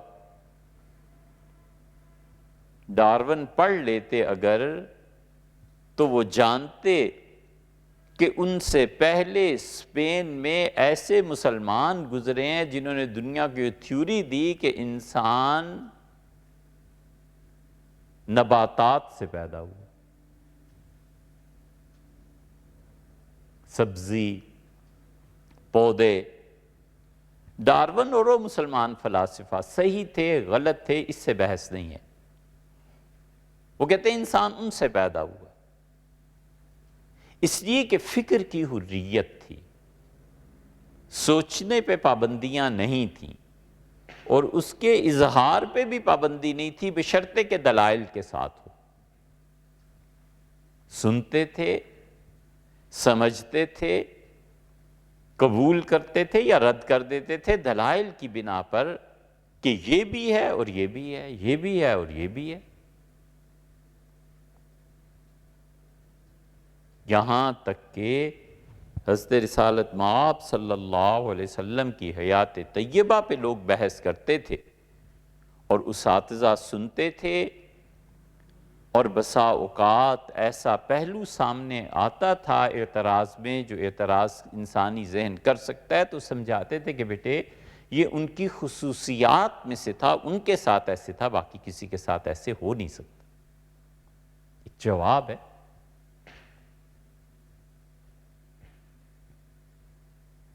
Speaker 1: ڈارون پڑھ لیتے اگر تو وہ جانتے کہ ان سے پہلے اسپین میں ایسے مسلمان گزرے ہیں جنہوں نے دنیا کی تھیوری دی کہ انسان نباتات سے پیدا ہوا، سبزی، پودے۔ ڈارون اور وہ مسلمان فلاسفہ صحیح تھے غلط تھے اس سے بحث نہیں ہے، وہ کہتے ہیں انسان ان سے پیدا ہوا، اس لیے کہ فکر کی حریت تھی، سوچنے پہ پابندیاں نہیں تھیں، اور اس کے اظہار پہ بھی پابندی نہیں تھی بشرطے کہ دلائل کے ساتھ ہو۔ سنتے تھے، سمجھتے تھے، قبول کرتے تھے یا رد کر دیتے تھے دلائل کی بنا پر کہ یہ بھی ہے اور یہ بھی ہے، یہ بھی ہے اور یہ بھی ہے۔ یہاں تک کہ حضرت رسالت مآب صلی اللہ علیہ وسلم کی حیات طیبہ پہ لوگ بحث کرتے تھے، اور اساتذہ سنتے تھے اور بسا اوقات ایسا پہلو سامنے آتا تھا اعتراض میں جو اعتراض انسانی ذہن کر سکتا ہے، تو سمجھاتے تھے کہ بیٹے یہ ان کی خصوصیات میں سے تھا، ان کے ساتھ ایسے تھا، باقی کسی کے ساتھ ایسے ہو نہیں سکتا۔ ایک جواب ہے۔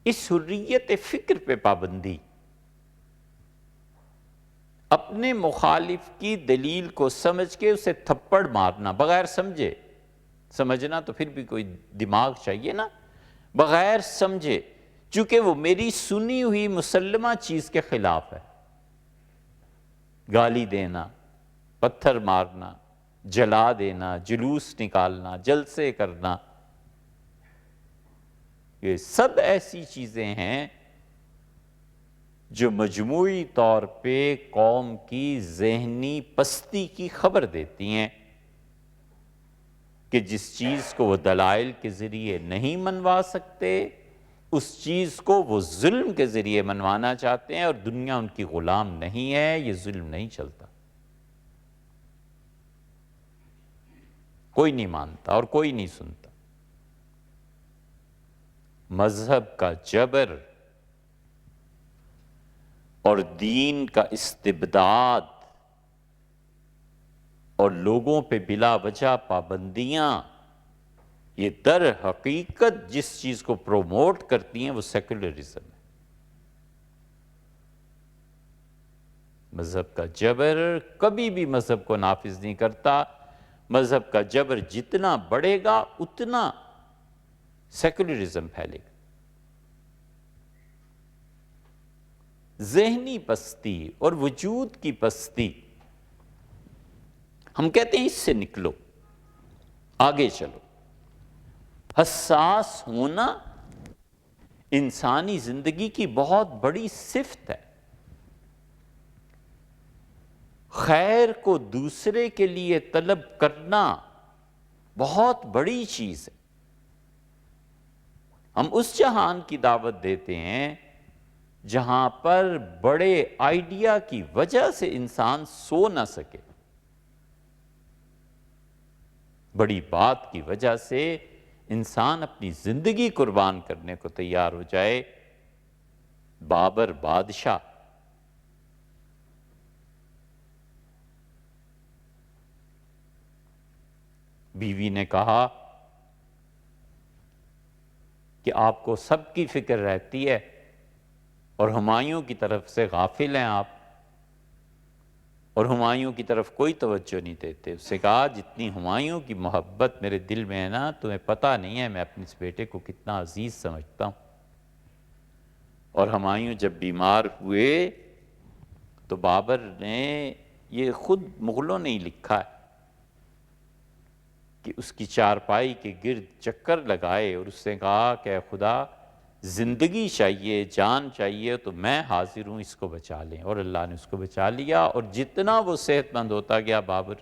Speaker 1: اس حریت فکر پہ پابندی، اپنے مخالف کی دلیل کو سمجھ کے اسے تھپڑ مارنا بغیر سمجھے، سمجھنا تو پھر بھی کوئی دماغ چاہیے نا، بغیر سمجھے، چونکہ وہ میری سنی ہوئی مسلمہ چیز کے خلاف ہے، گالی دینا، پتھر مارنا، جلا دینا، جلوس نکالنا، جلسے کرنا، یہ سب ایسی چیزیں ہیں جو مجموعی طور پہ قوم کی ذہنی پستی کی خبر دیتی ہیں کہ جس چیز کو وہ دلائل کے ذریعے نہیں منوا سکتے، اس چیز کو وہ ظلم کے ذریعے منوانا چاہتے ہیں، اور دنیا ان کی غلام نہیں ہے، یہ ظلم نہیں چلتا، کوئی نہیں مانتا اور کوئی نہیں سنتا۔ مذہب کا جبر اور دین کا استبداد اور لوگوں پہ بلا وجہ پابندیاں، یہ در حقیقت جس چیز کو پروموٹ کرتی ہیں وہ سیکولرزم ہے۔ مذہب کا جبر کبھی بھی مذہب کو نافذ نہیں کرتا، مذہب کا جبر جتنا بڑھے گا اتنا سیکولرزم پھیلے گا۔ ذہنی پستی اور وجود کی پستی، ہم کہتے ہیں اس سے نکلو، آگے چلو۔ حساس ہونا انسانی زندگی کی بہت بڑی صفت ہے۔ خیر کو دوسرے کے لیے طلب کرنا بہت بڑی چیز ہے۔ ہم اس جہان کی دعوت دیتے ہیں جہاں پر بڑے آئیڈیا کی وجہ سے انسان سو نہ سکے، بڑی بات کی وجہ سے انسان اپنی زندگی قربان کرنے کو تیار ہو جائے۔ بابر بادشاہ بیوی نے کہا کہ آپ کو سب کی فکر رہتی ہے اور ہمایوں کی طرف سے غافل ہیں آپ، اور ہمایوں کی طرف کوئی توجہ نہیں دیتے۔ اس سے کہا جتنی ہمایوں کی محبت میرے دل میں ہے نا، تمہیں پتہ نہیں ہے میں اپنے اس بیٹے کو کتنا عزیز سمجھتا ہوں۔ اور ہمایوں جب بیمار ہوئے تو بابر نے یہ خود مغلوں نے ہی لکھا ہے کہ اس کی چارپائی کے گرد چکر لگائے اور اس نے کہا کہ اے خدا زندگی چاہیے، جان چاہیے تو میں حاضر ہوں، اس کو بچا لیں۔ اور اللہ نے اس کو بچا لیا، اور جتنا وہ صحت مند ہوتا گیا بابر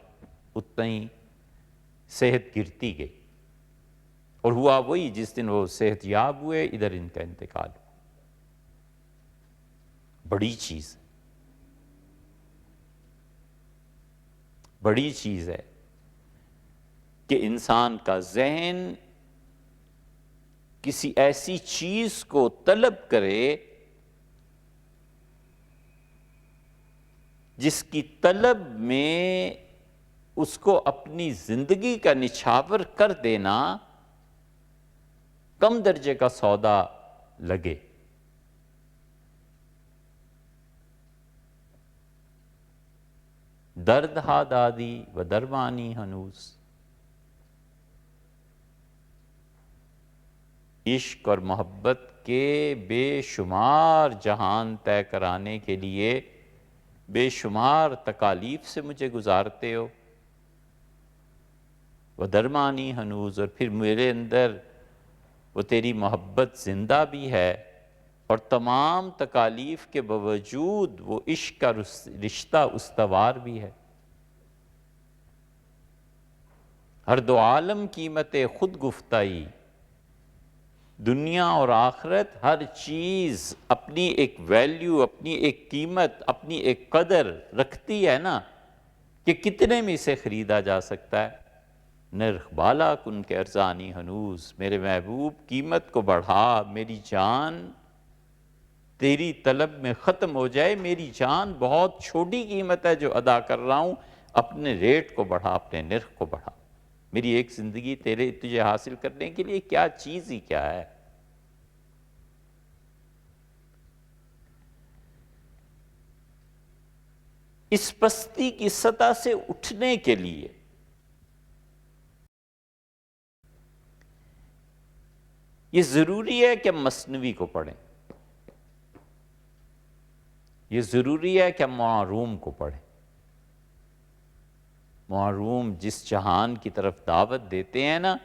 Speaker 1: اتنا ہی صحت گرتی گئی، اور ہوا وہی جس دن وہ صحت یاب ہوئے ادھر ان کا انتقال ہوا۔ بڑی چیز ہے، بڑی چیز ہے کہ انسان کا ذہن کسی ایسی چیز کو طلب کرے جس کی طلب میں اس کو اپنی زندگی کا نچھاور کر دینا کم درجے کا سودا لگے۔ درد ہا دادی و درمانی ہنوز، عشق اور محبت کے بے شمار جہان طے کرانے کے لیے بے شمار تکالیف سے مجھے گزارتے ہو، وہ درمانی ہنوز، اور پھر میرے اندر وہ تیری محبت زندہ بھی ہے، اور تمام تکالیف کے باوجود وہ عشق کا رشتہ استوار بھی ہے۔ ہر دو عالم قیمت خود گفتائی، دنیا اور آخرت ہر چیز اپنی ایک ویلیو، اپنی ایک قیمت، اپنی ایک قدر رکھتی ہے نا، کہ کتنے میں اسے خریدا جا سکتا ہے؟ نرخ بالا کن کے ارزانی ہنوز، میرے محبوب قیمت کو بڑھا، میری جان تیری طلب میں ختم ہو جائے، میری جان بہت چھوٹی قیمت ہے جو ادا کر رہا ہوں، اپنے ریٹ کو بڑھا، اپنے نرخ کو بڑھا، میری ایک زندگی تجھے حاصل کرنے کے لیے کیا چیز ہی کیا ہے۔ اس پستی کی سطح سے اٹھنے کے لیے یہ ضروری ہے کہ ہم مثنوی کو پڑھیں، یہ ضروری ہے کہ ہم معروم کو پڑھیں۔ معروم جس جہان کی طرف دعوت دیتے ہیں نا،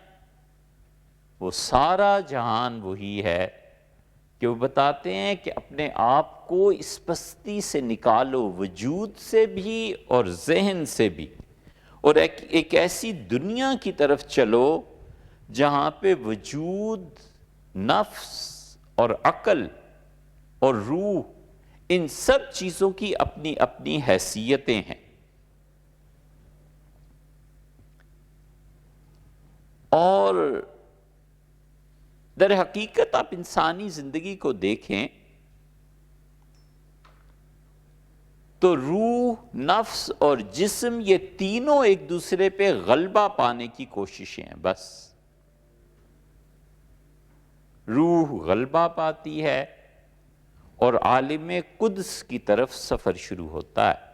Speaker 1: وہ سارا جہان وہی ہے کہ وہ بتاتے ہیں کہ اپنے آپ کو اس پستی سے نکالو، وجود سے بھی اور ذہن سے بھی، اور ایک ایسی دنیا کی طرف چلو جہاں پہ وجود، نفس اور عقل اور روح، ان سب چیزوں کی اپنی اپنی حیثیتیں ہیں۔ اور در حقیقت آپ انسانی زندگی کو دیکھیں تو روح، نفس اور جسم، یہ تینوں ایک دوسرے پہ غلبہ پانے کی کوششیں ہیں بس۔ روح غلبہ پاتی ہے اور عالم قدس کی طرف سفر شروع ہوتا ہے،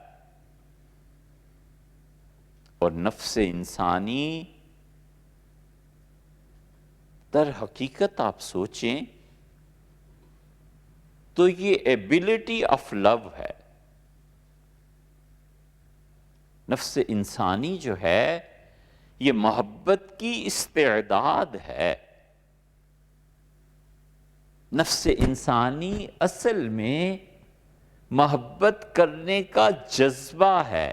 Speaker 1: اور نفس انسانی در حقیقت آپ سوچیں تو یہ ایبلٹی آف لو ہے۔ نفس انسانی جو ہے یہ محبت کی استعداد ہے۔ نفس انسانی اصل میں محبت کرنے کا جذبہ ہے۔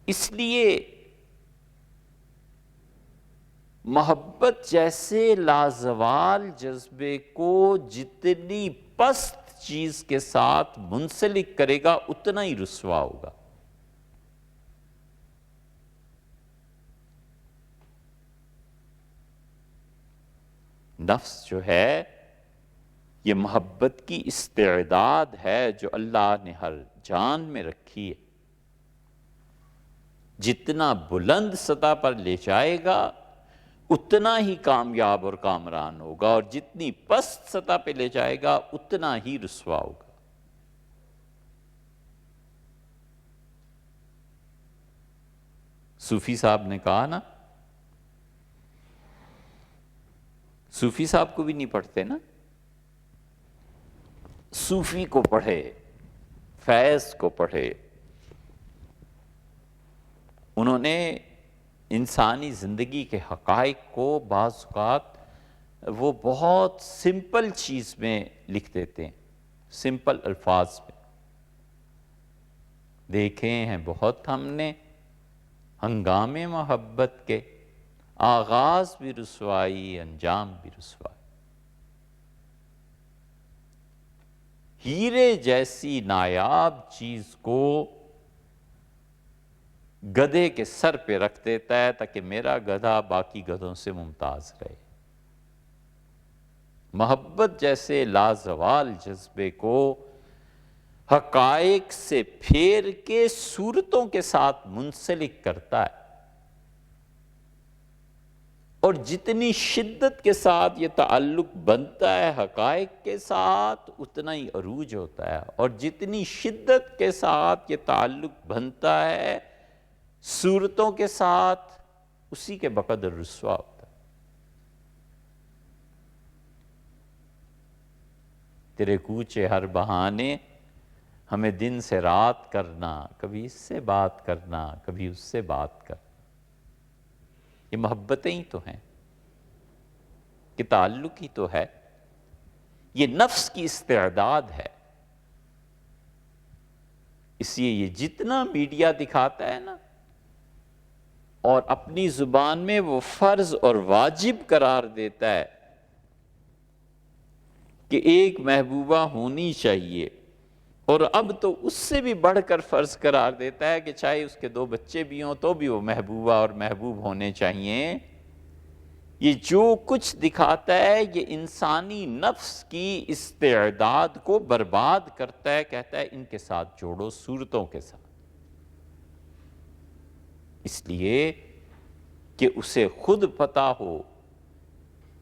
Speaker 1: اس لیے محبت جیسے لازوال جذبے کو جتنی پست چیز کے ساتھ منسلک کرے گا اتنا ہی رسوا ہوگا۔ نفس جو ہے یہ محبت کی استعداد ہے جو اللہ نے ہر جان میں رکھی ہے۔ جتنا بلند سطح پر لے جائے گا اتنا ہی کامیاب اور کامران ہوگا، اور جتنی پست سطح پہ لے جائے گا اتنا ہی رسوا ہوگا۔ صوفی صاحب نے کہا نا، صوفی صاحب کو بھی نہیں پڑھتے نا، صوفی کو پڑھے، فیض کو پڑھے۔ انہوں نے انسانی زندگی کے حقائق کو بعض اوقات وہ بہت سمپل چیز میں لکھ دیتے ہیں، سمپل الفاظ میں۔ دیکھے ہیں بہت ہم نے ہنگام محبت کے، آغاز بھی رسوائی انجام بھی رسوائی۔ ہیرے جیسی نایاب چیز کو گدھے کے سر پہ رکھ دیتا ہے تاکہ میرا گدھا باقی گدھوں سے ممتاز رہے۔ محبت جیسے لازوال جذبے کو حقائق سے پھیر کے صورتوں کے ساتھ منسلک کرتا ہے، اور جتنی شدت کے ساتھ یہ تعلق بنتا ہے حقائق کے ساتھ اتنا ہی عروج ہوتا ہے، اور جتنی شدت کے ساتھ یہ تعلق بنتا ہے صورتوں کے ساتھ اسی کے بقدر رسوا ہوتا ہے۔ تیرے کوچے ہر بہانے ہمیں دن سے رات کرنا، کبھی اس سے بات کرنا، کبھی اس سے بات کرنا، یہ محبتیں ہی تو ہیں، کہ تعلق ہی تو ہے، یہ نفس کی استعداد ہے۔ اس لیے یہ جتنا میڈیا دکھاتا ہے نا، اور اپنی زبان میں وہ فرض اور واجب قرار دیتا ہے کہ ایک محبوبہ ہونی چاہیے، اور اب تو اس سے بھی بڑھ کر فرض قرار دیتا ہے کہ چاہے اس کے 2 بچے بھی ہوں تو بھی وہ محبوبہ اور محبوب ہونے چاہیے۔ یہ جو کچھ دکھاتا ہے یہ انسانی نفس کی استعداد کو برباد کرتا ہے، کہتا ہے ان کے ساتھ جوڑو صورتوں کے ساتھ، اس لیے کہ اسے خود پتا ہو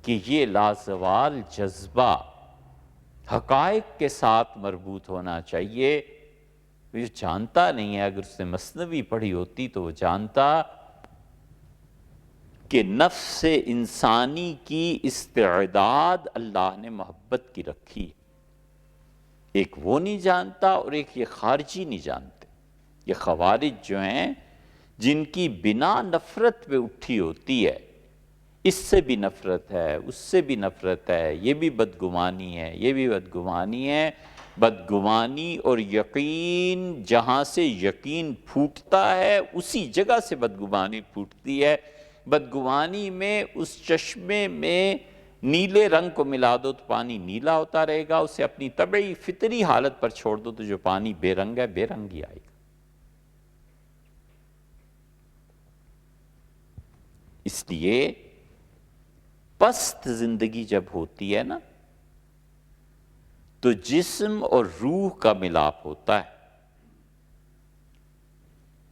Speaker 1: کہ یہ لازوال جذبہ حقائق کے ساتھ مربوط ہونا چاہیے۔ وہ جانتا نہیں ہے، اگر اس نے مثنوی پڑھی ہوتی تو وہ جانتا کہ نفس انسانی کی استعداد اللہ نے محبت کی رکھی، ایک وہ نہیں جانتا اور ایک یہ خارجی نہیں جانتے۔ یہ خوارج جو ہیں جن کی بنا نفرت پہ اٹھی ہوتی ہے، اس سے بھی نفرت ہے، اس سے بھی نفرت ہے، یہ بھی بدگمانی ہے، یہ بھی بدگمانی ہے۔ بدگمانی اور یقین، جہاں سے یقین پھوٹتا ہے اسی جگہ سے بدگمانی پھوٹتی ہے۔ بدگمانی میں اس چشمے میں نیلے رنگ کو ملا دو تو پانی نیلا ہوتا رہے گا، اسے اپنی طبعی فطری حالت پر چھوڑ دو تو جو پانی بے رنگ ہے بے رنگ ہی آئے گا۔ اس لیے پست زندگی جب ہوتی ہے نا تو جسم اور روح کا ملاپ ہوتا ہے،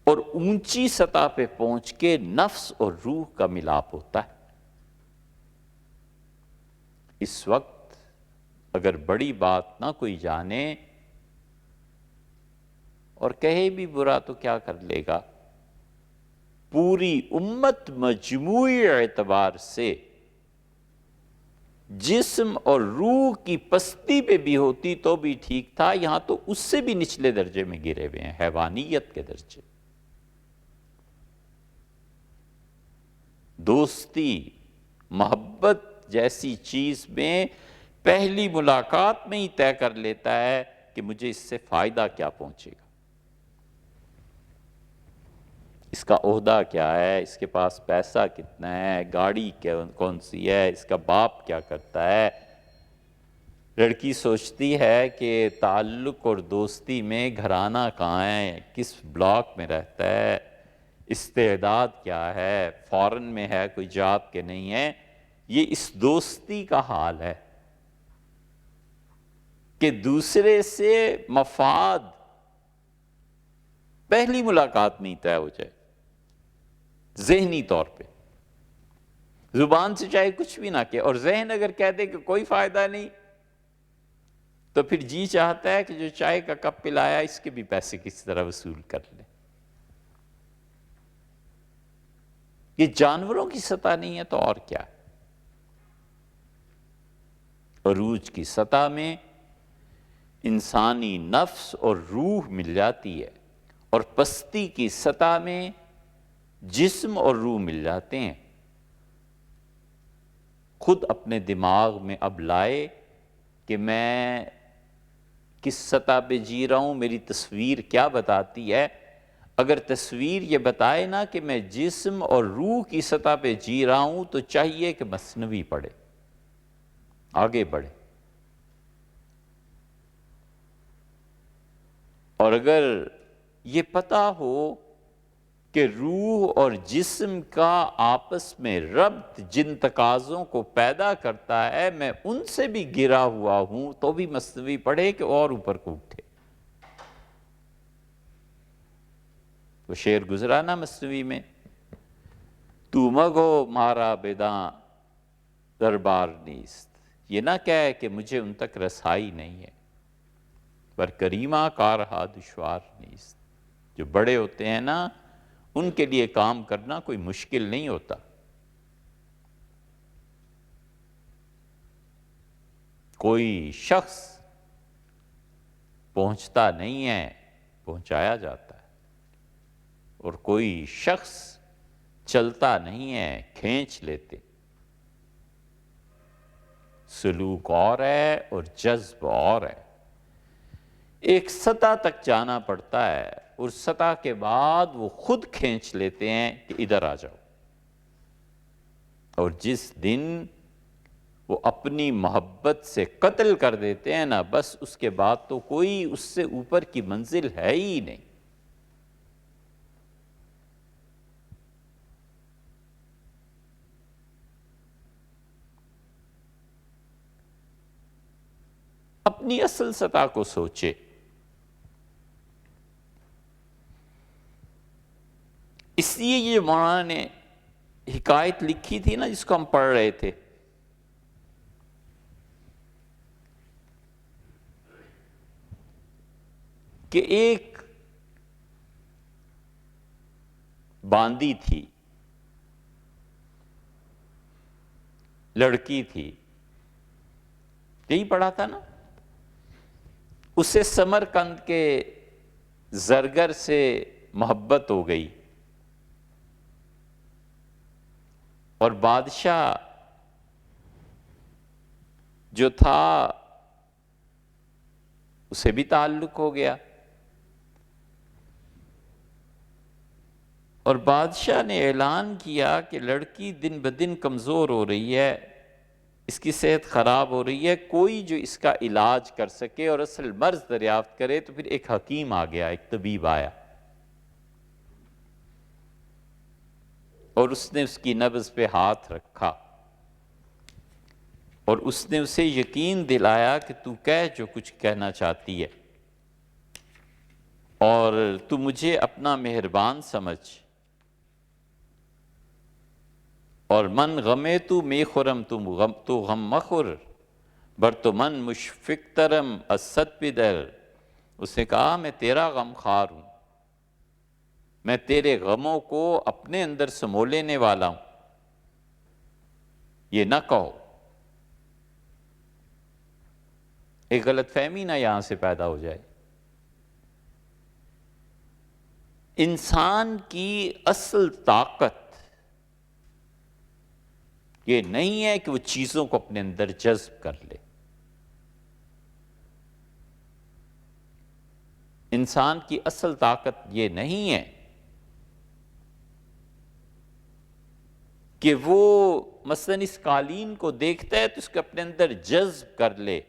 Speaker 1: اور اونچی سطح پہ پہنچ کے نفس اور روح کا ملاپ ہوتا ہے۔ اس وقت اگر بڑی بات نہ کوئی جانے اور کہے بھی برا تو کیا کر لے گا، پوری امت مجموعی اعتبار سے جسم اور روح کی پستی پہ بھی ہوتی تو بھی ٹھیک تھا، یہاں تو اس سے بھی نچلے درجے میں گرے ہوئے ہیں، حیوانیت کے درجے۔ دوستی، محبت جیسی چیز میں پہلی ملاقات میں ہی طے کر لیتا ہے کہ مجھے اس سے فائدہ کیا پہنچے گا، اس کا عہدہ کیا ہے، اس کے پاس پیسہ کتنا ہے، گاڑی کون سی ہے، اس کا باپ کیا کرتا ہے۔ لڑکی سوچتی ہے کہ تعلق اور دوستی میں گھرانہ کہاں ہے، کس بلاک میں رہتا ہے، استعداد کیا ہے، فارن میں ہے کوئی جاب کے نہیں ہے۔ یہ اس دوستی کا حال ہے کہ دوسرے سے مفاد پہلی ملاقات میں ہی طے ہو جائے، ذہنی طور پہ، زبان سے چاہے کچھ بھی نہ کہ، اور ذہن اگر کہہ دے کہ کوئی فائدہ نہیں تو پھر جی چاہتا ہے کہ جو چائے کا کپ پلایا اس کے بھی پیسے کس طرح وصول کر لیں۔ یہ جانوروں کی سطح نہیں ہے تو اور کیا ہے؟ عروج کی سطح میں انسانی نفس اور روح مل جاتی ہے، اور پستی کی سطح میں جسم اور روح مل جاتے ہیں۔ خود اپنے دماغ میں اب لائے کہ میں کس سطح پہ جی رہا ہوں، میری تصویر کیا بتاتی ہے۔ اگر تصویر یہ بتائے نا کہ میں جسم اور روح کی سطح پہ جی رہا ہوں تو چاہیے کہ مثنوی پڑھے، آگے بڑھے۔ اور اگر یہ پتا ہو کہ روح اور جسم کا آپس میں ربط جن تقاضوں کو پیدا کرتا ہے میں ان سے بھی گرا ہوا ہوں تو بھی مثنوی پڑھے کہ اور اوپر کو اٹھے۔ وہ شعر گزرا نا مثنوی میں، تو مگو مارا بداں دربار نیست، یہ نہ کہے کہ مجھے ان تک رسائی نہیں ہے، پر کریمہ کارہا دشوار نیست۔ جو بڑے ہوتے ہیں نا ان کے لیے کام کرنا کوئی مشکل نہیں ہوتا۔ کوئی شخص پہنچتا نہیں ہے، پہنچایا جاتا ہے، اور کوئی شخص چلتا نہیں ہے، کھینچ لیتے۔ سلوک اور ہے اور جذب اور ہے۔ ایک سطح تک جانا پڑتا ہے، اور سطح کے بعد وہ خود کھینچ لیتے ہیں کہ ادھر آ جاؤ۔ اور جس دن وہ اپنی محبت سے قتل کر دیتے ہیں نا، بس اس کے بعد تو کوئی اس سے اوپر کی منزل ہے ہی نہیں۔ اپنی اصل سطح کو سوچے۔ اس لیے یہ مولانا نے حکایت لکھی تھی نا جس کو ہم پڑھ رہے تھے، کہ ایک باندی تھی، لڑکی تھی، یہی پڑھا تھا نا، اسے سمرقند کے زرگر سے محبت ہو گئی، اور بادشاہ جو تھا اسے بھی تعلق ہو گیا، اور بادشاہ نے اعلان کیا کہ لڑکی دن بدن کمزور ہو رہی ہے، اس کی صحت خراب ہو رہی ہے، کوئی جو اس کا علاج کر سکے اور اصل مرض دریافت کرے۔ تو پھر ایک حکیم آ گیا، ایک طبیب آیا، اور اس نے اس کی نبض پہ ہاتھ رکھا، اور اس نے اسے یقین دلایا کہ تو کہہ جو کچھ کہنا چاہتی ہے، اور تو مجھے اپنا مہربان سمجھ، اور من غمے تو می خورم تو غم مخور، بر تو من مشفق ترم اسد بدر۔ اس نے کہا میں تیرا غم خوار ہوں، میں تیرے غموں کو اپنے اندر سمو لینے والا ہوں، یہ نہ کہو۔ ایک غلط فہمی نہ یہاں سے پیدا ہو جائے۔ انسان کی اصل طاقت یہ نہیں ہے کہ وہ چیزوں کو اپنے اندر جذب کر لے۔ انسان کی اصل طاقت یہ نہیں ہے کہ وہ مثلاً اس قالین کو دیکھتا ہے تو اس کو اپنے اندر جذب کر لے۔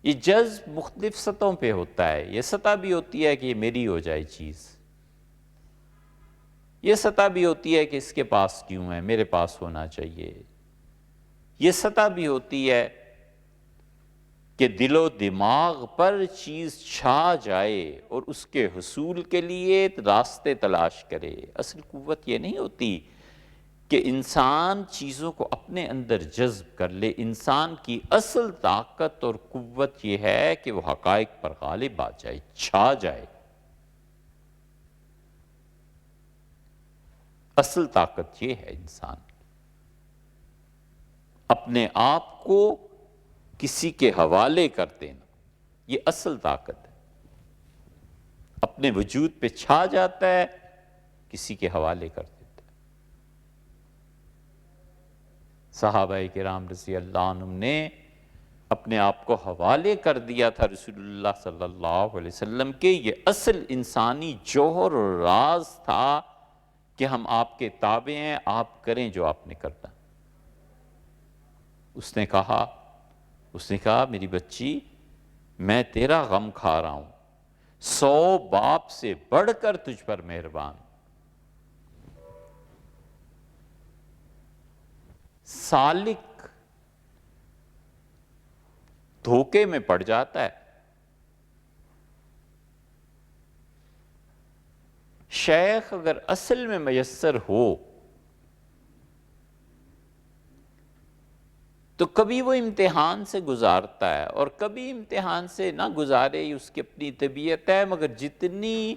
Speaker 1: یہ جذب مختلف سطحوں پہ ہوتا ہے۔ یہ سطح بھی ہوتی ہے کہ یہ میری ہو جائے چیز، یہ سطح بھی ہوتی ہے کہ اس کے پاس کیوں ہے، میرے پاس ہونا چاہیے، یہ سطح بھی ہوتی ہے کہ دل و دماغ پر چیز چھا جائے اور اس کے حصول کے لیے راستے تلاش کرے۔ اصل قوت یہ نہیں ہوتی کہ انسان چیزوں کو اپنے اندر جذب کر لے۔ انسان کی اصل طاقت اور قوت یہ ہے کہ وہ حقائق پر غالب آ جائے، چھا جائے۔ اصل طاقت یہ ہے انسان کی، اپنے آپ کو کسی کے حوالے کر دینا، یہ اصل طاقت ہے۔ اپنے وجود پہ چھا جاتا ہے، کسی کے حوالے کر دیتا ہے۔ صحابہ کرام رضی اللہ عنہم نے اپنے آپ کو حوالے کر دیا تھا رسول اللہ صلی اللہ علیہ وسلم کے۔ یہ اصل انسانی جوہر اور راز تھا کہ ہم آپ کے تابع ہیں، آپ کریں جو آپ نے کرنا۔ اس نے کہا میری بچی میں تیرا غم کھا رہا ہوں، 100 باپ سے بڑھ کر تجھ پر مہربان۔ سالک دھوکے میں پڑ جاتا ہے۔ شیخ اگر اصل میں میسر ہو تو کبھی وہ امتحان سے گزارتا ہے، اور کبھی امتحان سے نہ گزارے، یہ اس کی اپنی طبیعت ہے، مگر جتنی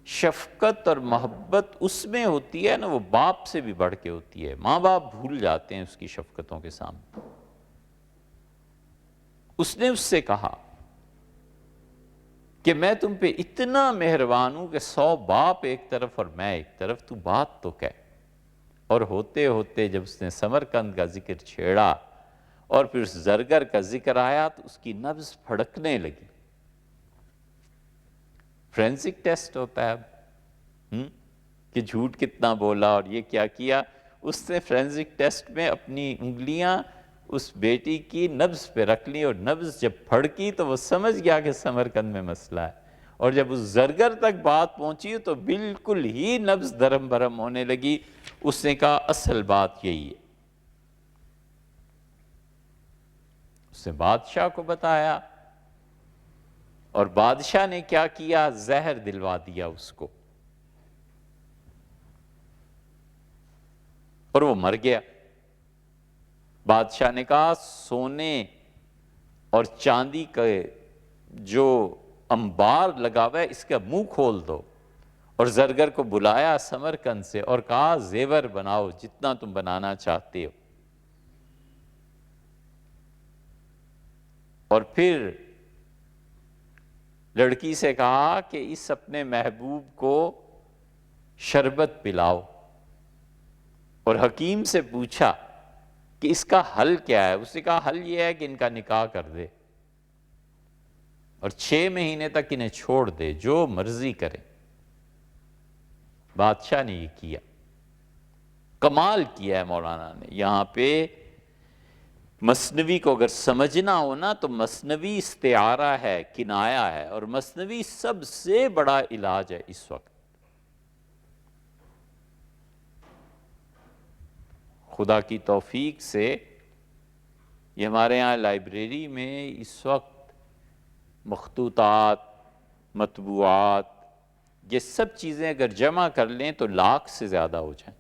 Speaker 1: شفقت اور محبت اس میں ہوتی ہے نا، وہ باپ سے بھی بڑھ کے ہوتی ہے۔ ماں باپ بھول جاتے ہیں اس کی شفقتوں کے سامنے۔ اس نے اس سے کہا کہ میں تم پہ اتنا مہربان ہوں کہ 100 باپ ایک طرف اور میں ایک طرف، تو بات تو کہہ۔ اور ہوتے ہوتے جب اس نے سمرقند کا ذکر چھیڑا اور پھر اس زرگر کا ذکر آیا تو اس کی نبض پھڑکنے لگی۔ فرینسک ٹیسٹ ہوتا ہے اب۔ کہ جھوٹ کتنا بولا اور یہ کیا کیا. اس نے فرینزک ٹیسٹ میں اپنی انگلیاں اس بیٹی کی نبض پہ رکھ لی، اور نبض جب پھڑکی تو وہ سمجھ گیا کہ ثمرقند میں مسئلہ ہے. اور جب اس زرگر تک بات پہنچی تو بالکل ہی نبض دھرم بھرم ہونے لگی. اس نے کہا اصل بات یہی ہے. اس نے بادشاہ کو بتایا، اور بادشاہ نے کیا کیا؟ زہر دلوا دیا اس کو، اور وہ مر گیا. بادشاہ نے کہا سونے اور چاندی کا جو انبار لگا ہوا ہے اس کا منہ کھول دو. اور زرگر کو بلایا ثمرقند سے اور کہا زیور بناؤ جتنا تم بنانا چاہتے ہو. اور پھر لڑکی سے کہا کہ اس اپنے محبوب کو شربت پلاؤ. اور حکیم سے پوچھا کہ اس کا حل کیا ہے؟ اس نے کہا حل یہ ہے کہ ان کا نکاح کر دے اور 6 مہینے تک انہیں چھوڑ دے، جو مرضی کرے. بادشاہ نے یہ کیا. کمال کیا ہے مولانا نے. یہاں پہ مثنوی کو اگر سمجھنا ہو نا تو مثنوی استعارہ ہے، کنایا ہے، اور مثنوی سب سے بڑا علاج ہے اس وقت. خدا کی توفیق سے یہ ہمارے ہاں لائبریری میں اس وقت مخطوطات، مطبوعات، یہ سب چیزیں اگر جمع کر لیں تو 1,00,000 سے زیادہ ہو جائیں.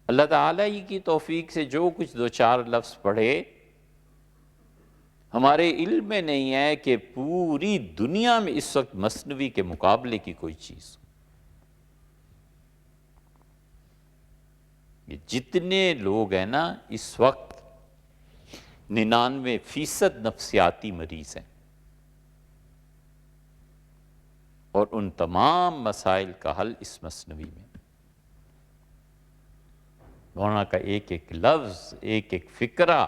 Speaker 1: اللہ تعالیٰ ہی کی توفیق سے جو کچھ 2-4 لفظ پڑھے، ہمارے علم میں نہیں ہے کہ پوری دنیا میں اس وقت مثنوی کے مقابلے کی کوئی چیز. یہ جتنے لوگ ہیں نا اس وقت 99% نفسیاتی مریض ہیں، اور ان تمام مسائل کا حل اس مثنوی میں. مولانا کا ایک ایک لفظ، ایک ایک فکرہ،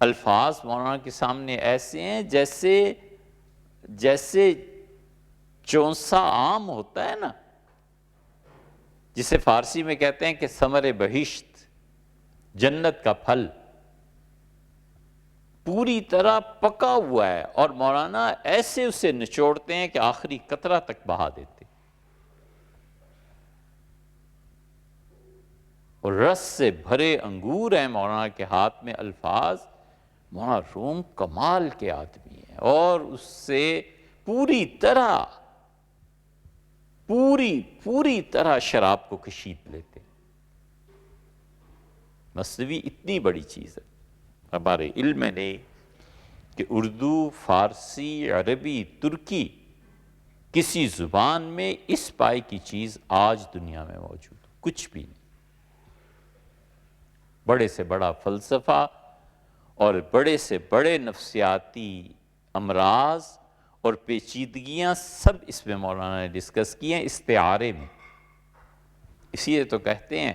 Speaker 1: الفاظ مولانا کے سامنے ایسے ہیں جیسے چونسا آم ہوتا ہے نا، جسے فارسی میں کہتے ہیں کہ ثمر بہشت، جنت کا پھل پوری طرح پکا ہوا ہے، اور مولانا ایسے اسے نچوڑتے ہیں کہ آخری قطرہ تک بہا دیتے. اور رس سے بھرے انگور ہیں مولانا کے ہاتھ میں الفاظ. مولانا روم کمال کے آدمی ہیں، اور اس سے پوری طرح شراب کو کشید لیتے. مثنوی اتنی بڑی چیز ہے. ہمارے علم میں نہیں کہ اردو، فارسی، عربی، ترکی کسی زبان میں اس پائے کی چیز آج دنیا میں موجود کچھ بھی نہیں. بڑے سے بڑا فلسفہ اور بڑے سے بڑے نفسیاتی امراض اور پیچیدگیاں سب اس میں مولانا نے ڈسکس کی ہیں استعارے میں. اسی لیے تو کہتے ہیں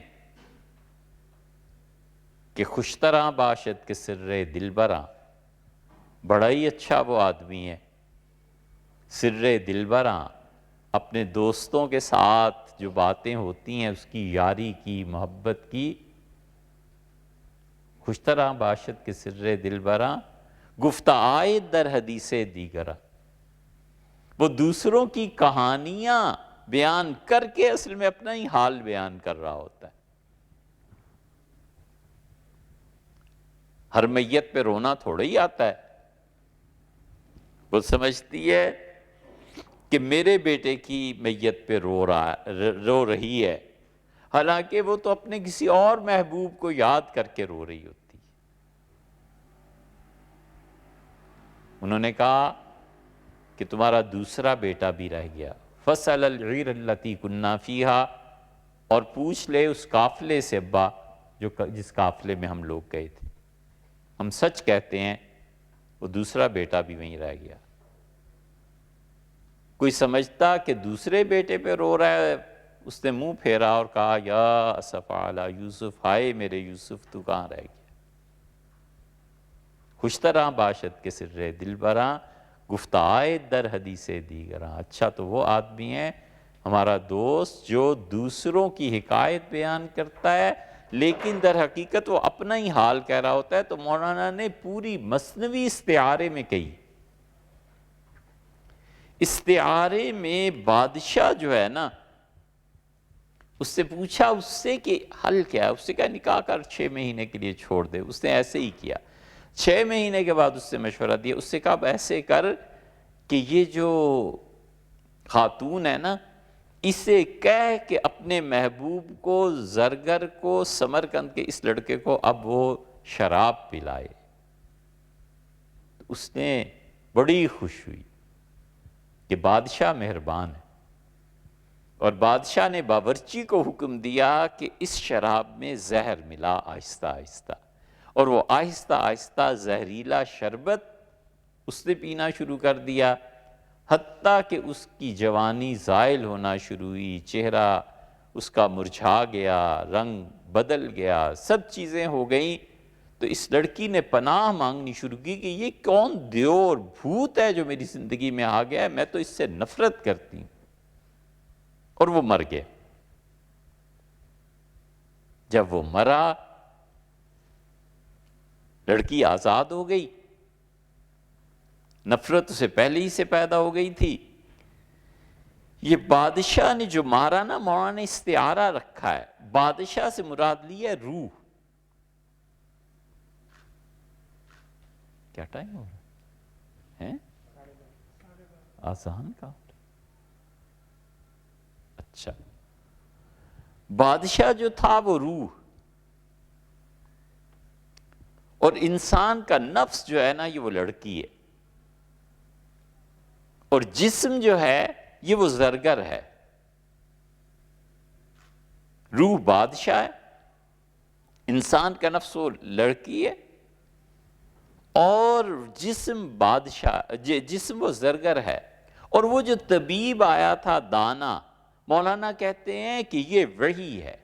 Speaker 1: کہ خوشتراں باشد کے سر دلبراں، بڑا ہی اچھا وہ آدمی ہے سر دلبراں. اپنے دوستوں کے ساتھ جو باتیں ہوتی ہیں اس کی یاری کی، محبت کی. خوشتراں باشد کے سر دلبراں، گفتہ آئے در حدیث دیگراں. وہ دوسروں کی کہانیاں بیان کر کے اصل میں اپنا ہی حال بیان کر رہا ہوتا ہے. ہر میت پہ رونا تھوڑا ہی آتا ہے. وہ سمجھتی ہے کہ میرے بیٹے کی میت پہ رو رہی ہے، حالانکہ وہ تو اپنے کسی اور محبوب کو یاد کر کے رو رہی ہوتی. انہوں نے کہا کہ تمہارا دوسرا بیٹا بھی رہ گیا. فَسَأَلَ الْعِيرَ الَّتِي كُنَّا فِيهَا، اور پوچھ لے اس قافلے سے ابا جس قافلے میں ہم لوگ گئے تھے. ہم سچ کہتے ہیں وہ دوسرا بیٹا بھی وہیں رہ گیا. کوئی سمجھتا کہ دوسرے بیٹے پہ رو رہا ہے، اس نے منہ پھیرا اور کہا یا اسف علی یوسف، ہائے میرے یوسف تو کہاں رہ گیا. خوشتراں باشد کے سر دلبراں، گفتائے در حدیث دیگراں، اچھا تو وہ آدمی ہے ہمارا دوست جو دوسروں کی حکایت بیان کرتا ہے لیکن در حقیقت وہ اپنا ہی حال کہہ رہا ہوتا ہے۔ تو مولانا نے پوری مثنوی استعارے میں کہی۔ استعارے میں بادشاہ جو ہے نا، اس سے پوچھا اس سے کہ حل کیا ہے، اس سے کہا نکاح کر 6 مہینے کے لیے چھوڑ دے، اس نے ایسے ہی کیا۔ 6 مہینے کے بعد اس سے مشورہ دیا، اس سے کہا اب ایسے کر کہ یہ جو خاتون ہے نا، اسے کہہ کہ اپنے محبوب کو، زرگر کو، سمرقند کے اس لڑکے کو اب وہ شراب پلائے۔ اس نے بڑی خوش ہوئی کہ بادشاہ مہربان ہے، اور بادشاہ نے باورچی کو حکم دیا کہ اس شراب میں زہر ملا آہستہ آہستہ، اور وہ آہستہ آہستہ زہریلا شربت اس نے پینا شروع کر دیا، حتیٰ کہ اس کی جوانی زائل ہونا شروع ہوئی، چہرہ اس کا مرجھا گیا، رنگ بدل گیا، سب چیزیں ہو گئیں۔ تو اس لڑکی نے پناہ مانگنی شروع کی کہ یہ کون دیور بھوت ہے جو میری زندگی میں آ گیا ہے، میں تو اس سے نفرت کرتی ہوں، اور وہ مر گئے۔ جب وہ مرا، لڑکی آزاد ہو گئی، نفرت اسے پہلے ہی سے پیدا ہو گئی تھی۔ یہ بادشاہ نے جو مارا نا، مولانا نے استعارہ رکھا ہے، بادشاہ سے مراد لی ہے روح۔ کیا ٹائم ہو رہا ہے؟ آذان کا؟ اچھا، بادشاہ جو تھا وہ روح، اور انسان کا نفس جو ہے نا یہ وہ لڑکی ہے، اور جسم جو ہے یہ وہ زرگر ہے۔ روح بادشاہ ہے، انسان کا نفس وہ لڑکی ہے، اور جسم بادشاہ، جسم وہ زرگر ہے۔ اور وہ جو طبیب آیا تھا دانا، مولانا کہتے ہیں کہ یہ وحی ہے،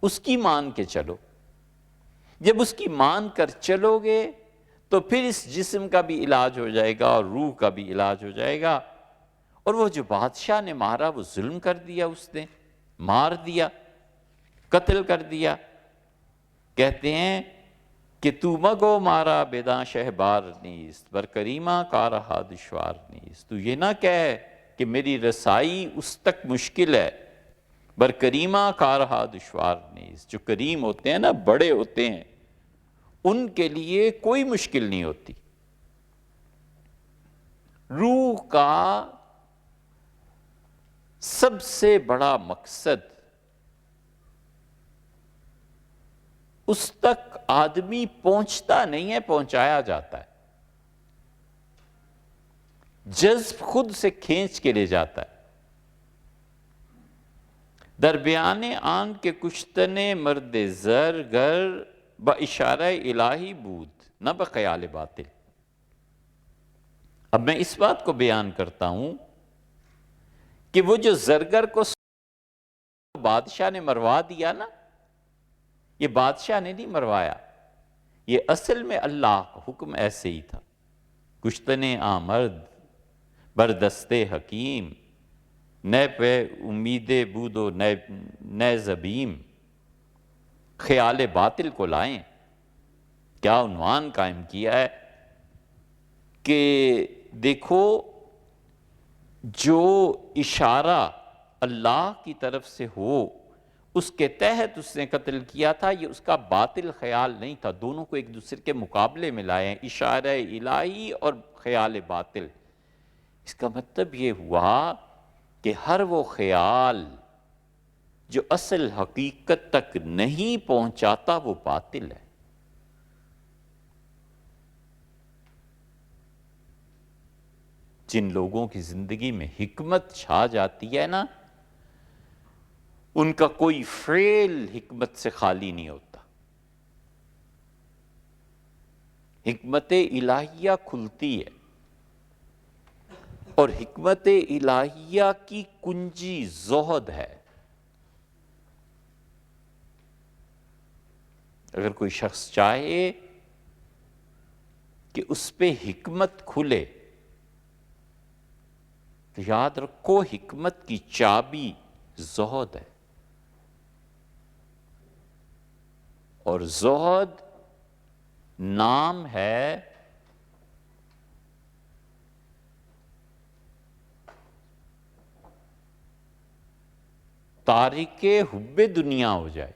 Speaker 1: اس کی مان کے چلو۔ جب اس کی مان کر چلو گے تو پھر اس جسم کا بھی علاج ہو جائے گا اور روح کا بھی علاج ہو جائے گا۔ اور وہ جو بادشاہ نے مارا وہ ظلم کر دیا، اس نے مار دیا، قتل کر دیا۔ کہتے ہیں کہ تو مگو مارا بیداں شہبار نیست، بر کریمہ کا رہا دشوار نیست۔ تو یہ نہ کہے کہ میری رسائی اس تک مشکل ہے، بر کریمہ کا رہا دشوار نیست۔ جو کریم ہوتے ہیں نا، بڑے ہوتے ہیں، ان کے لیے کوئی مشکل نہیں ہوتی۔ روح کا سب سے بڑا مقصد اس تک آدمی پہنچتا نہیں ہے، پہنچایا جاتا ہے۔ جذب خود سے کھینچ کے لے جاتا ہے۔ درمیان آن کے کشتنے مرد زر گر، با اشارہ الہی بود نہ بخیال باطل۔ اب میں اس بات کو بیان کرتا ہوں کہ وہ جو زرگر کو بادشاہ نے مروا دیا نا، یہ بادشاہ نے نہیں مروایا، یہ اصل میں اللہ کا حکم ایسے ہی تھا۔ کشتنے آمرد بردست حکیم، نئے پہ امید بود و نئے زبیم، خیال باطل کو لائیں۔ کیا عنوان قائم کیا ہے کہ دیکھو جو اشارہ اللہ کی طرف سے ہو اس کے تحت اس نے قتل کیا تھا، یہ اس کا باطل خیال نہیں تھا۔ دونوں کو ایک دوسرے کے مقابلے میں لائے ہیں، اشارہ الہی اور خیال باطل۔ اس کا مطلب یہ ہوا کہ ہر وہ خیال جو اصل حقیقت تک نہیں پہنچاتا وہ باطل ہے۔ جن لوگوں کی زندگی میں حکمت چھا جاتی ہے نا، ان کا کوئی فعل حکمت سے خالی نہیں ہوتا۔ حکمت الہیہ کھلتی ہے، اور حکمت الہیہ کی کنجی زہد ہے۔ اگر کوئی شخص چاہے کہ اس پہ حکمت کھلے، تو یاد رکھو حکمت کی چابی زہد ہے، اور زہد نام ہے تارک حب دنیا ہو جائے۔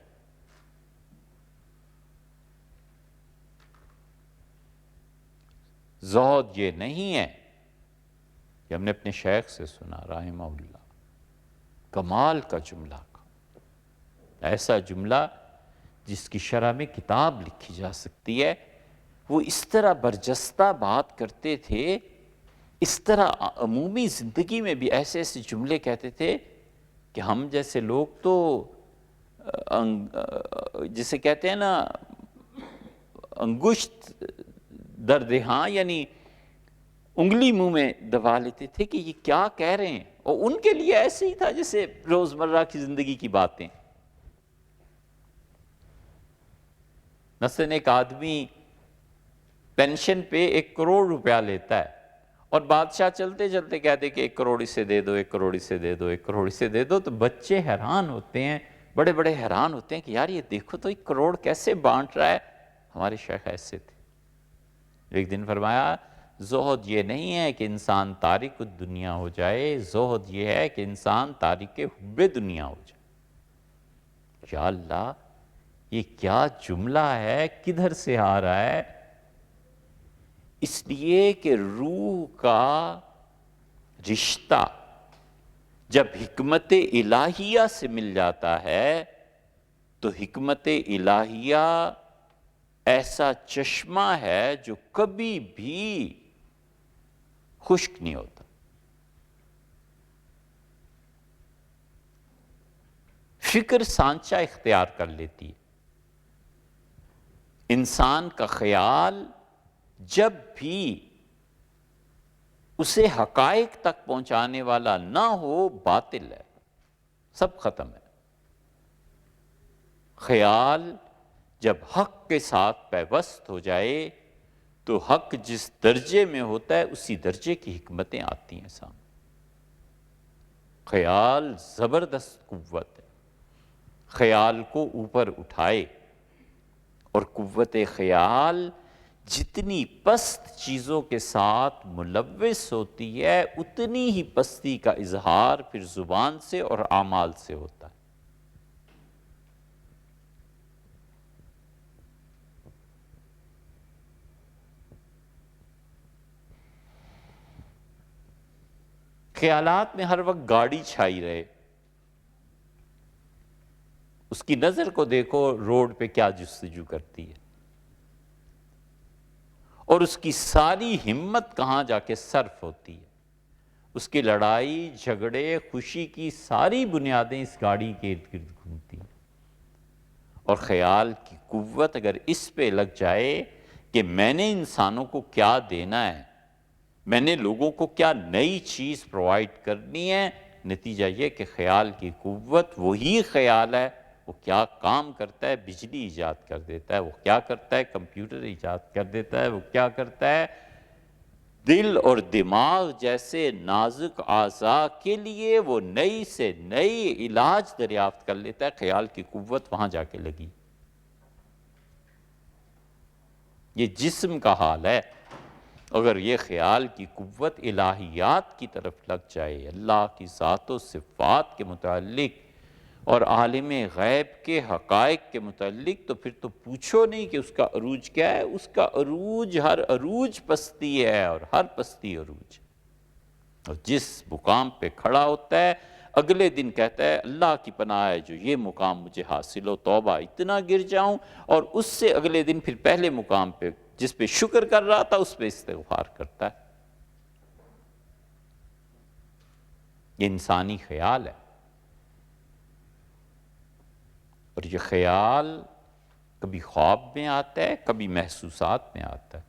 Speaker 1: زہد یہ نہیں ہے کہ ہم نے اپنے شیخ سے سنا رحمہ اللہ، کمال کا جملہ کا، ایسا جملہ جس کی شرح میں کتاب لکھی جا سکتی ہے۔ وہ اس طرح برجستہ بات کرتے تھے، اس طرح عمومی زندگی میں بھی ایسے ایسے جملے کہتے تھے کہ ہم جیسے لوگ تو جسے کہتے ہیں نا انگشت در دہاں، یعنی انگلی منہ میں دبا لیتے تھے کہ یہ کیا کہہ رہے ہیں، اور ان کے لیے ایسے ہی تھا جیسے روزمرہ کی زندگی کی باتیں۔ مثلاً ایک آدمی پینشن پہ 1 کروڑ روپیہ لیتا ہے، اور بادشاہ چلتے چلتے کہتے کہ 1 کروڑ اسے دے دو، 1 کروڑ اسے دے دو، 1 کروڑ اسے دے دو، تو بچے حیران ہوتے ہیں، بڑے بڑے حیران ہوتے ہیں کہ یار یہ دیکھو تو 1 کروڑ کیسے بانٹ رہا ہے۔ ہمارے شیخ ایسے تھے، ایک دن فرمایا زہد یہ نہیں ہے کہ انسان تارک الدنیا ہو جائے، زہد یہ ہے کہ انسان تارک حب دنیا ہو جائے۔ یا اللہ، یہ کیا جملہ ہے، کدھر سے آ رہا ہے؟ اس لیے کہ روح کا رشتہ جب حکمت الہیہ سے مل جاتا ہے تو حکمت الہیہ ایسا چشمہ ہے جو کبھی بھی خشک نہیں ہوتا۔ فکر سانچہ اختیار کر لیتی ہے۔ انسان کا خیال جب بھی اسے حقائق تک پہنچانے والا نہ ہو باطل ہے، سب ختم ہے۔ خیال جب حق کے ساتھ پیوست ہو جائے تو حق جس درجے میں ہوتا ہے اسی درجے کی حکمتیں آتی ہیں سامنے۔ خیال زبردست قوت ہے، خیال کو اوپر اٹھائے، اور قوت خیال جتنی پست چیزوں کے ساتھ ملوث ہوتی ہے اتنی ہی پستی کا اظہار پھر زبان سے اور اعمال سے ہوتا ہے۔ خیالات میں ہر وقت گاڑی چھائی رہے، اس کی نظر کو دیکھو روڈ پہ کیا جستجو کرتی ہے، اور اس کی ساری ہمت کہاں جا کے صرف ہوتی ہے۔ اس کی لڑائی جھگڑے خوشی کی ساری بنیادیں اس گاڑی کے ارد گرد گھومتی ہیں۔ اور خیال کی قوت اگر اس پہ لگ جائے کہ میں نے انسانوں کو کیا دینا ہے، میں نے لوگوں کو کیا نئی چیز پرووائڈ کرنی ہے، نتیجہ یہ کہ خیال کی قوت وہی خیال ہے، وہ کیا کام کرتا ہے، بجلی ایجاد کر دیتا ہے، وہ کیا کرتا ہے، کمپیوٹر ایجاد کر دیتا ہے، وہ کیا کرتا ہے، دل اور دماغ جیسے نازک اعضاء کے لیے وہ نئی سے نئی علاج دریافت کر لیتا ہے۔ خیال کی قوت وہاں جا کے لگی۔ یہ جسم کا حال ہے، اگر یہ خیال کی قوت الہیات کی طرف لگ جائے، اللہ کی ذات و صفات کے متعلق اور عالم غیب کے حقائق کے متعلق، تو پھر تو پوچھو نہیں کہ اس کا عروج کیا ہے۔ اس کا عروج، ہر عروج پستی ہے، اور ہر پستی عروج۔ اور جس مقام پہ کھڑا ہوتا ہے اگلے دن کہتا ہے اللہ کی پناہ ہے جو یہ مقام مجھے حاصل ہو، توبہ اتنا گر جاؤں، اور اس سے اگلے دن پھر پہلے مقام پہ جس پہ شکر کر رہا تھا اس پہ استغفار کرتا ہے۔ یہ انسانی خیال ہے، اور یہ خیال کبھی خواب میں آتا ہے، کبھی محسوسات میں آتا ہے۔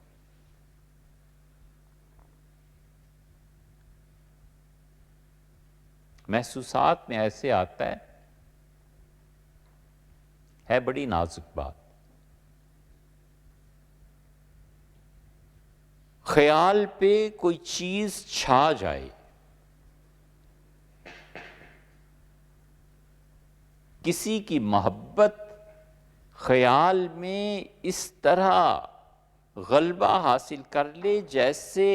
Speaker 1: محسوسات میں ایسے آتا ہے بڑی نازک بات۔ خیال پہ کوئی چیز چھا جائے، کسی کی محبت خیال میں اس طرح غلبہ حاصل کر لے جیسے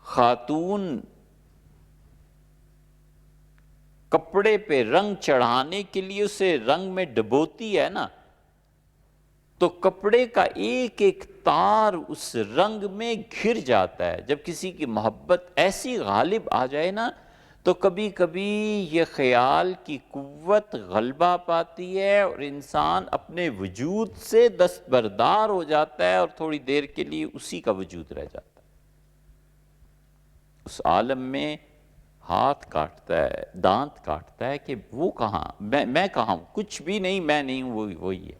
Speaker 1: خاتون کپڑے پہ رنگ چڑھانے کے لیے اسے رنگ میں ڈبوتی ہے نا، تو کپڑے کا ایک ایک تار اس رنگ میں گھر جاتا ہے۔ جب کسی کی محبت ایسی غالب آ جائے نا، تو کبھی کبھی یہ خیال کی قوت غلبہ پاتی ہے اور انسان اپنے وجود سے دستبردار ہو جاتا ہے اور تھوڑی دیر کے لیے اسی کا وجود رہ جاتا ہے، اس عالم میں ہاتھ کاٹتا ہے، دانت کاٹتا ہے کہ وہ کہاں، میں کہاں ہوں، کچھ بھی نہیں، میں نہیں ہوں، وہی ہے۔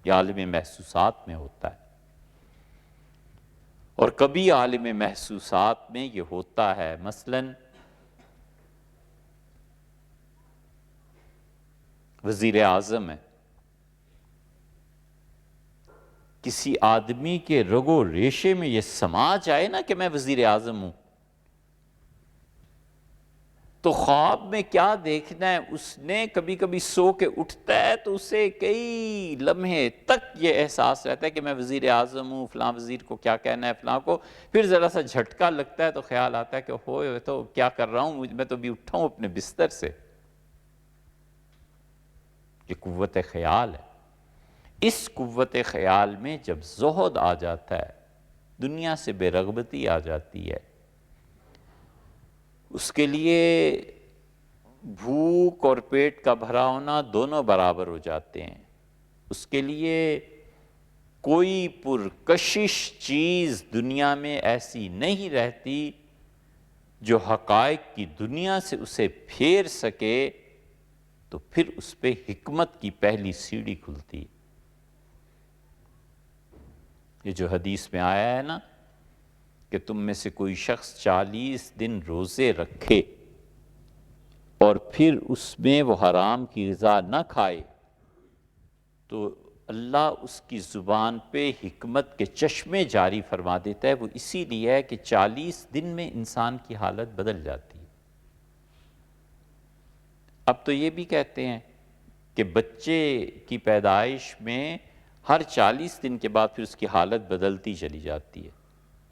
Speaker 1: یہ عالم محسوسات میں ہوتا ہے، اور کبھی عالم محسوسات میں یہ ہوتا ہے، مثلاً وزیر اعظم ہے، کسی آدمی کے رگ و ریشے میں یہ سما جائے نا کہ میں وزیر اعظم ہوں، تو خواب میں کیا دیکھنا ہے اس نے، کبھی کبھی سو کے اٹھتا ہے تو اسے کئی لمحے تک یہ احساس رہتا ہے کہ میں وزیر اعظم ہوں، فلاں وزیر کو کیا کہنا ہے، فلاں کو، پھر ذرا سا جھٹکا لگتا ہے تو خیال آتا ہے کہ ہوئے تو کیا کر رہا ہوں، میں تو بھی اٹھا ہوں اپنے بستر سے۔ یہ قوت خیال ہے۔ اس قوت خیال میں جب زہد آ جاتا ہے، دنیا سے بے رغبتی آ جاتی ہے، اس کے لیے بھوک اور پیٹ کا بھرا ہونا دونوں برابر ہو جاتے ہیں، اس کے لیے کوئی پرکشش چیز دنیا میں ایسی نہیں رہتی جو حقائق کی دنیا سے اسے پھیر سکے، تو پھر اس پہ حکمت کی پہلی سیڑھی کھلتی ہے۔ یہ جو حدیث میں آیا ہے نا کہ تم میں سے کوئی شخص 40 دن روزے رکھے اور پھر اس میں وہ حرام کی غذا نہ کھائے، تو اللہ اس کی زبان پہ حکمت کے چشمے جاری فرما دیتا ہے۔ وہ اسی لیے ہے کہ 40 دن میں انسان کی حالت بدل جاتی ہے۔ اب تو یہ بھی کہتے ہیں کہ بچے کی پیدائش میں ہر 40 دن کے بعد پھر اس کی حالت بدلتی چلی جاتی ہے،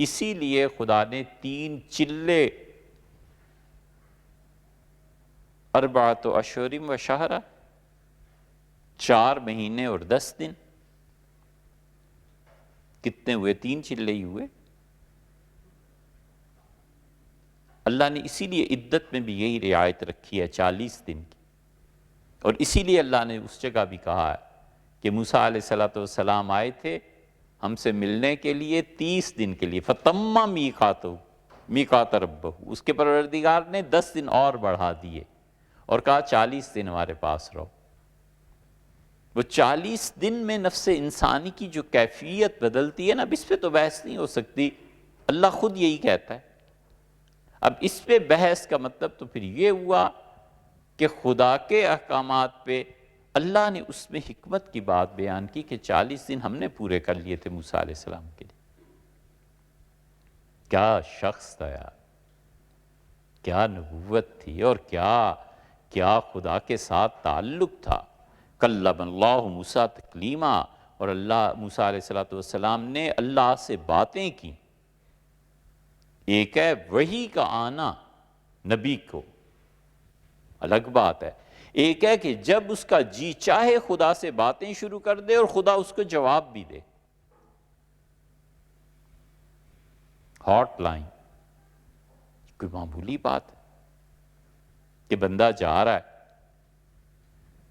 Speaker 1: اسی لیے خدا نے 3 چلے، 4 اشہر و شہر، 4 مہینے اور 10 دن، کتنے ہوئے؟ 3 چلے ہی ہوئے۔ اللہ نے اسی لیے عدت میں بھی یہی رعایت رکھی ہے 40 دن کی، اور اسی لیے اللہ نے اس جگہ بھی کہا ہے کہ موسیٰ علیہ السلام آئے تھے ہم سے ملنے کے لیے 30 دن کے لیے، فَتَمَّ مِیقَاتُهُ میقات ربہ، اس کے پروردگار نے 10 دن اور بڑھا دیے اور کہا 40 دن ہمارے پاس رہو۔ وہ 40 دن میں نفس انسانی کی جو کیفیت بدلتی ہے نا، اب اس پہ تو بحث نہیں ہو سکتی، اللہ خود یہی کہتا ہے۔ اب اس پہ بحث کا مطلب تو پھر یہ ہوا کہ خدا کے احکامات پہ اللہ نے اس میں حکمت کی بات بیان کی کہ 40 دن ہم نے پورے کر لیے تھے موسیٰ علیہ السلام کے لیے۔ کیا شخص تھا یار، کیا نبوت تھی، اور کیا خدا کے ساتھ تعلق تھا۔ کلم اللہ موسیٰ تکلیما، اور اللہ موسیٰ علیہ السلام نے اللہ سے باتیں کی۔ ایک ہے وحی کا آنا نبی کو، الگ بات ہے، ایک ہے کہ جب اس کا جی چاہے خدا سے باتیں شروع کر دے اور خدا اس کو جواب بھی دے۔ ہاٹ لائن، کوئی معمولی بات ہے کہ بندہ جا رہا ہے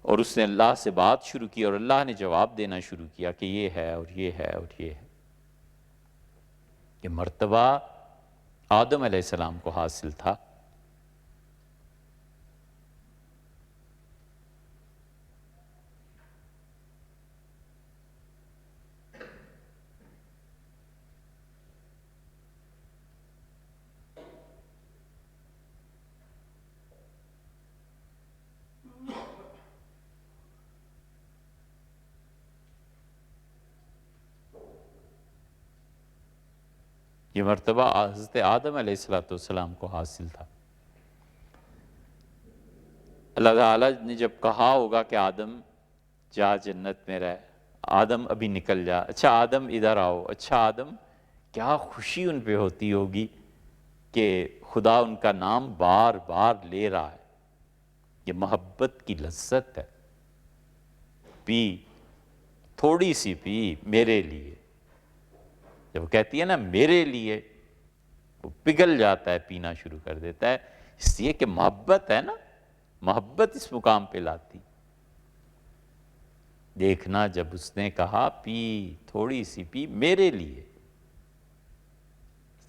Speaker 1: اور اس نے اللہ سے بات شروع کی اور اللہ نے جواب دینا شروع کیا کہ یہ ہے اور یہ ہے اور یہ ہے۔ یہ مرتبہ آدم علیہ السلام کو حاصل تھا۔ یہ مرتبہ حضرت آدم علیہ السلام کو حاصل تھا۔ اللہ تعالیٰ نے جب کہا ہوگا کہ آدم جا جنت میں رہ، آدم ابھی نکل جا، اچھا آدم ادھر آؤ، اچھا آدم، کیا خوشی ان پہ ہوتی ہوگی کہ خدا ان کا نام بار بار لے رہا ہے۔ یہ محبت کی لذت ہے۔ پی، تھوڑی سی پی میرے لیے، جب وہ کہتی ہے نا میرے لیے، وہ پگھل جاتا ہے، پینا شروع کر دیتا ہے، اس لیے کہ محبت ہے نا، محبت اس مقام پہ لاتی۔ دیکھنا جب اس نے کہا پی، تھوڑی سی پی میرے لیے،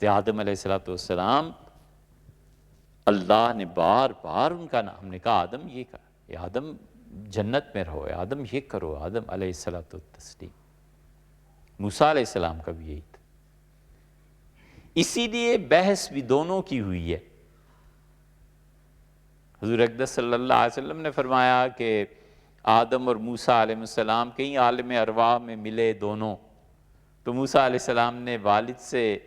Speaker 1: آدم علیہ السلام، اللہ نے بار بار ان کا نام، ہم نے کہا آدم یہ کہا، اے آدم جنت میں رہو، اے آدم یہ کرو، آدم علیہ السلام۔ موسیٰ علیہ السلام کا بھی یہی تھا۔ اسی لیے بحث بھی دونوں کی ہوئی ہے۔ حضور اقدس صلی اللہ علیہ وسلم نے فرمایا کہ آدم اور موسیٰ علیہ السلام کہیں عالم ارواح میں ملے دونوں، تو موسیٰ علیہ السلام نے والد سے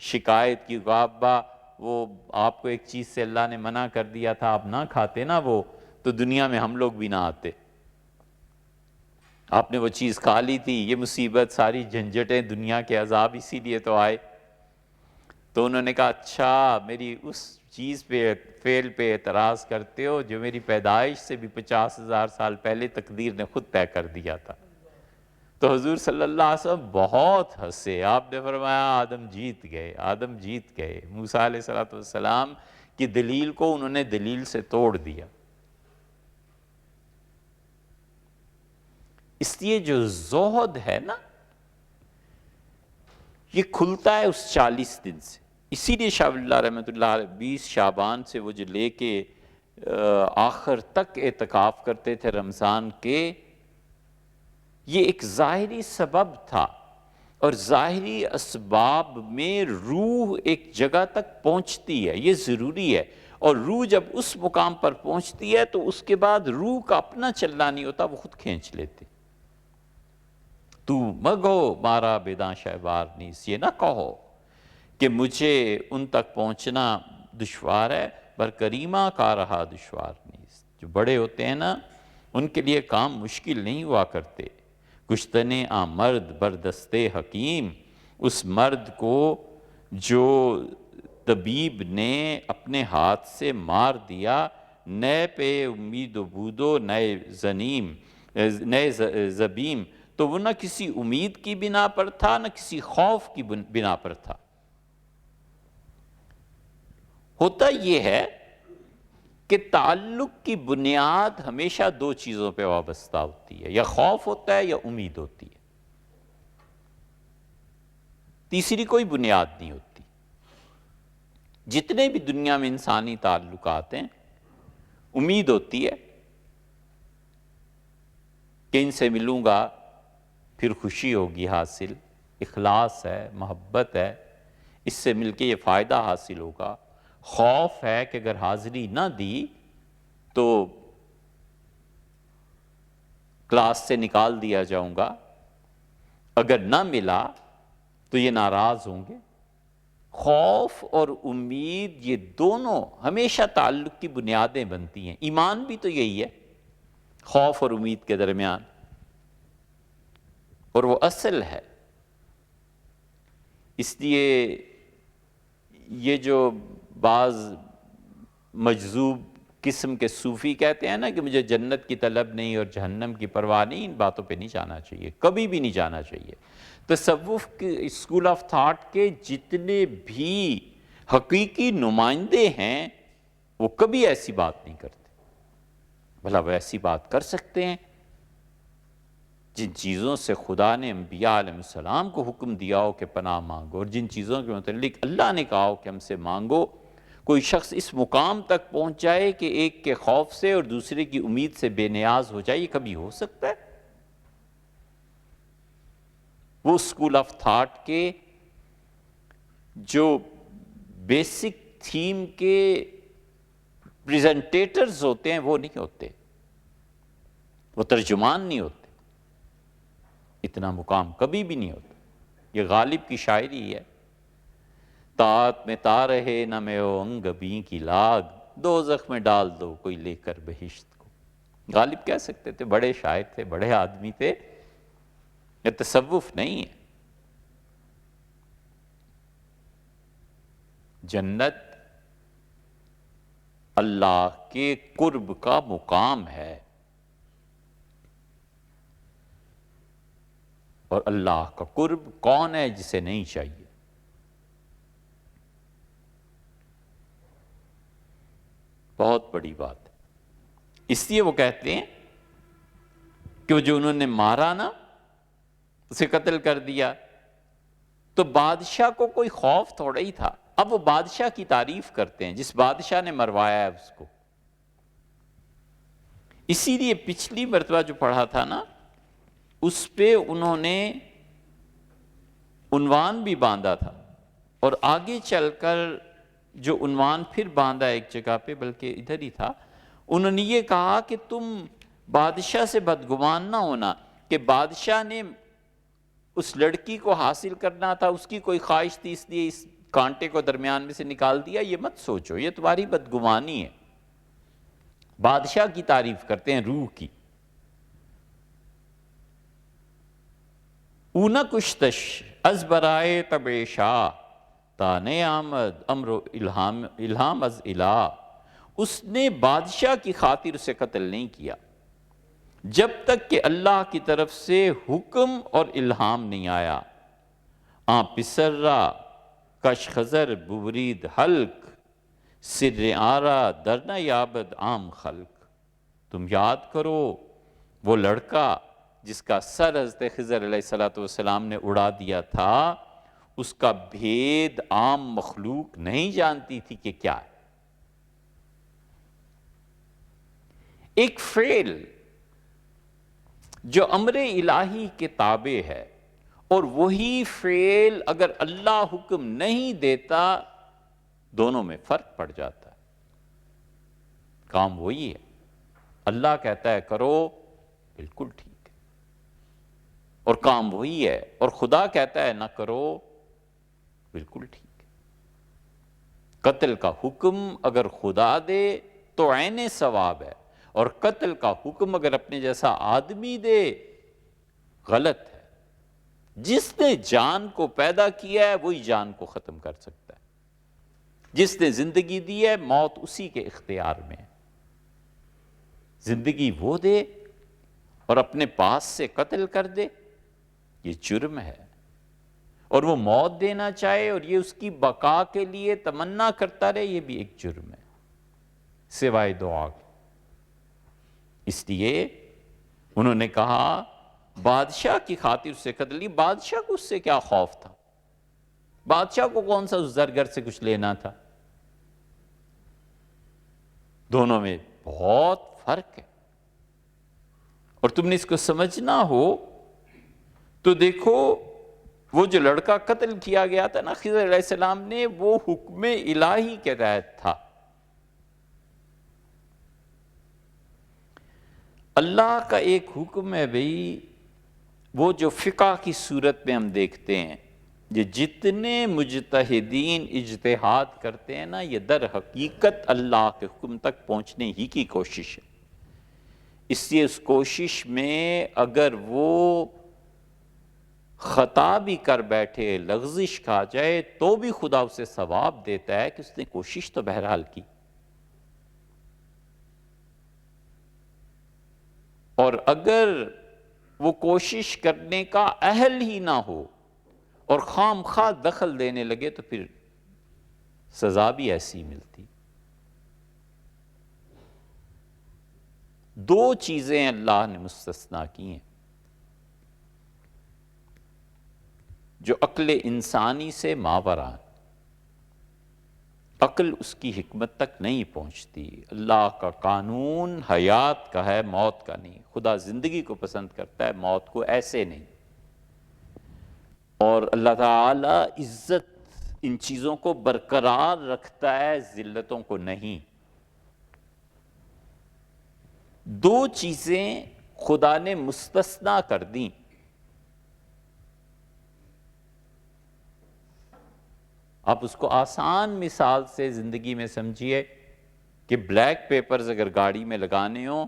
Speaker 1: شکایت کی، ابا وہ آپ کو ایک چیز سے اللہ نے منع کر دیا تھا، آپ نہ کھاتے نا وہ، تو دنیا میں ہم لوگ بھی نہ آتے، آپ نے وہ چیز کھا لی تھی، یہ مصیبت ساری جھنجھٹیں دنیا کے عذاب اسی لیے تو آئے۔ تو انہوں نے کہا اچھا میری اس چیز پہ، فعل پہ اعتراض کرتے ہو جو میری پیدائش سے بھی 50,000 سال پہلے تقدیر نے خود طے کر دیا تھا۔ تو حضور صلی اللہ علیہ وسلم بہت ہنسے، آپ نے فرمایا آدم جیت گئے، آدم جیت گئے۔ موسیٰ علیہ السلام کی دلیل کو انہوں نے دلیل سے توڑ دیا۔ اس لیے جو زہد ہے نا، یہ کھلتا ہے اس 40 دن سے۔ اسی لیے شاہ ولی اللہ رحمۃ اللہ علیہ 20 شعبان سے وہ جو لے کے آخر تک اعتکاف کرتے تھے رمضان کے، یہ ایک ظاہری سبب تھا، اور ظاہری اسباب میں روح ایک جگہ تک پہنچتی ہے، یہ ضروری ہے، اور روح جب اس مقام پر پہنچتی ہے تو اس کے بعد روح کا اپنا چلنا نہیں ہوتا، وہ خود کھینچ لیتے۔ تو مگو مارا بیداں شہبار نیس، یہ نہ کہو کہ مجھے ان تک پہنچنا دشوار ہے، بر کریمہ کا رہا دشوار نیس۔ جو بڑے ہوتے ہیں نا، ان کے لیے کام مشکل نہیں ہوا کرتے۔ کشتنے آ مرد بردستے حکیم، اس مرد کو جو طبیب نے اپنے ہاتھ سے مار دیا، نئے پہ امید و بودو نئے زبیم، تو وہ نہ کسی امید کی بنا پر تھا، نہ کسی خوف کی بنا پر تھا۔ ہوتا یہ ہے کہ تعلق کی بنیاد ہمیشہ دو چیزوں پہ وابستہ ہوتی ہے، یا خوف ہوتا ہے یا امید ہوتی ہے، تیسری کوئی بنیاد نہیں ہوتی۔ جتنے بھی دنیا میں انسانی تعلقات ہیں، امید ہوتی ہے کہ ان سے ملوں گا پھر خوشی ہوگی حاصل، اخلاص ہے، محبت ہے، اس سے مل کے یہ فائدہ حاصل ہوگا۔ خوف ہے کہ اگر حاضری نہ دی تو کلاس سے نکال دیا جاؤں گا، اگر نہ ملا تو یہ ناراض ہوں گے۔ خوف اور امید یہ دونوں ہمیشہ تعلق کی بنیادیں بنتی ہیں۔ ایمان بھی تو یہی ہے، خوف اور امید کے درمیان، اور وہ اصل ہے۔ اس لیے یہ جو بعض مجذوب قسم کے صوفی کہتے ہیں نا کہ مجھے جنت کی طلب نہیں اور جہنم کی پرواہ نہیں، ان باتوں پہ نہیں جانا چاہیے، کبھی بھی نہیں جانا چاہیے۔ تصوف کے اسکول آف تھاٹ کے جتنے بھی حقیقی نمائندے ہیں وہ کبھی ایسی بات نہیں کرتے۔ بھلا وہ ایسی بات کر سکتے ہیں جن چیزوں سے خدا نے انبیاء علیہ السلام کو حکم دیا ہو کہ پناہ مانگو، اور جن چیزوں کے متعلق اللہ نے کہا ہو کہ ہم سے مانگو، کوئی شخص اس مقام تک پہنچ جائے کہ ایک کے خوف سے اور دوسرے کی امید سے بے نیاز ہو جائے، یہ کبھی ہو سکتا ہے؟ وہ اسکول آف تھاٹ کے جو بیسک تھیم کے پریزنٹیٹرز ہوتے ہیں وہ نہیں ہوتے، وہ ترجمان نہیں ہوتے، اتنا مقام کبھی بھی نہیں ہوتا۔ یہ غالب کی شاعری ہے، طاعت میں تا رہے نہ میں او انگبیں کی لاگ، دوزخ میں ڈال دو کوئی لے کر بہشت کو۔ غالب کہہ سکتے تھے، بڑے شاعر تھے، بڑے آدمی تھے، یہ تصوف نہیں ہے۔ جنت اللہ کے قرب کا مقام ہے، اور اللہ کا قرب کون ہے جسے نہیں چاہیے؟ بہت بڑی بات ہے۔ اس لیے وہ کہتے ہیں کہ وہ جو انہوں نے مارا نا، اسے قتل کر دیا، تو بادشاہ کو کوئی خوف تھوڑا ہی تھا۔ اب وہ بادشاہ کی تعریف کرتے ہیں جس بادشاہ نے مروایا ہے اس کو۔ اسی لیے پچھلی مرتبہ جو پڑھا تھا نا، اس پہ انہوں نے عنوان بھی باندھا تھا، اور آگے چل کر جو عنوان پھر باندھا ایک جگہ پہ، بلکہ ادھر ہی تھا، انہوں نے یہ کہا کہ تم بادشاہ سے بدگمان نہ ہونا، کہ بادشاہ نے اس لڑکی کو حاصل کرنا تھا، اس کی کوئی خواہش تھی، اس لیے اس کانٹے کو درمیان میں سے نکال دیا، یہ مت سوچو، یہ تمہاری بدگمانی ہے۔ بادشاہ کی تعریف کرتے ہیں، روح کی۔ اونا کشتش از برائے طبع شاہ، تانے آمد امر و الہام از الہ۔ اس نے بادشاہ کی خاطر اسے قتل نہیں کیا جب تک کہ اللہ کی طرف سے حکم اور الہام نہیں آیا۔ پسرا کش خزر بورید حلق، سر آرا درنہ یابد عام خلق۔ تم یاد کرو وہ لڑکا جس کا سر حضرت خضر علیہ السلام نے اڑا دیا تھا، اس کا بھید عام مخلوق نہیں جانتی تھی کہ کیا ہے۔ ایک فعل جو امر الہی کے تابع ہے، اور وہی فعل اگر اللہ حکم نہیں دیتا، دونوں میں فرق پڑ جاتا ہے۔ کام وہی ہے، اللہ کہتا ہے کرو، بالکل ٹھیک ہے، اور کام وہی ہے، اور خدا کہتا ہے نہ کرو، بالکل ٹھیک ہے۔ قتل کا حکم اگر خدا دے تو عین ثواب ہے، اور قتل کا حکم اگر اپنے جیسا آدمی دے، غلط ہے۔ جس نے جان کو پیدا کیا ہے وہی جان کو ختم کر سکتا ہے۔ جس نے زندگی دی ہے، موت اسی کے اختیار میں ہے۔ زندگی وہ دے اور اپنے پاس سے قتل کر دے، یہ جرم ہے۔ اور وہ موت دینا چاہے اور یہ اس کی بقا کے لیے تمنا کرتا رہے، یہ بھی ایک جرم ہے، سوائے دعا کے۔ اس لیے انہوں نے کہا بادشاہ کی خاطر سے قتل لی۔ بادشاہ کو اس سے کیا خوف تھا؟ بادشاہ کو کون سا اس زرگر سے کچھ لینا تھا؟ دونوں میں بہت فرق ہے، اور تم نے اس کو سمجھنا ہو تو دیکھو وہ جو لڑکا قتل کیا گیا تھا نا خضر علیہ السلام نے، وہ حکم الہی کے تحت تھا۔ اللہ کا ایک حکم ہے بھئی، وہ جو فقہ کی صورت میں ہم دیکھتے ہیں، یہ جتنے مجتہدین اجتہاد کرتے ہیں نا، یہ در حقیقت اللہ کے حکم تک پہنچنے ہی کی کوشش ہے۔ اس لیے اس کوشش میں اگر وہ خطا بھی کر بیٹھے، لغزش کھا جائے، تو بھی خدا اسے ثواب دیتا ہے کہ اس نے کوشش تو بہرحال کی۔ اور اگر وہ کوشش کرنے کا اہل ہی نہ ہو اور خام خواہ دخل دینے لگے تو پھر سزا بھی ایسی ملتی۔ دو چیزیں اللہ نے مستثنیٰ کی ہیں جو عقل انسانی سے ماورا ہیں۔ عقل اس کی حکمت تک نہیں پہنچتی۔ اللہ کا قانون حیات کا ہے، موت کا نہیں۔ خدا زندگی کو پسند کرتا ہے، موت کو ایسے نہیں۔ اور اللہ تعالی عزت ان چیزوں کو برقرار رکھتا ہے، ذلتوں کو نہیں۔ دو چیزیں خدا نے مستثنیٰ کر دیں۔ آپ اس کو آسان مثال سے زندگی میں سمجھیے کہ بلیک پیپرز اگر گاڑی میں لگانے ہوں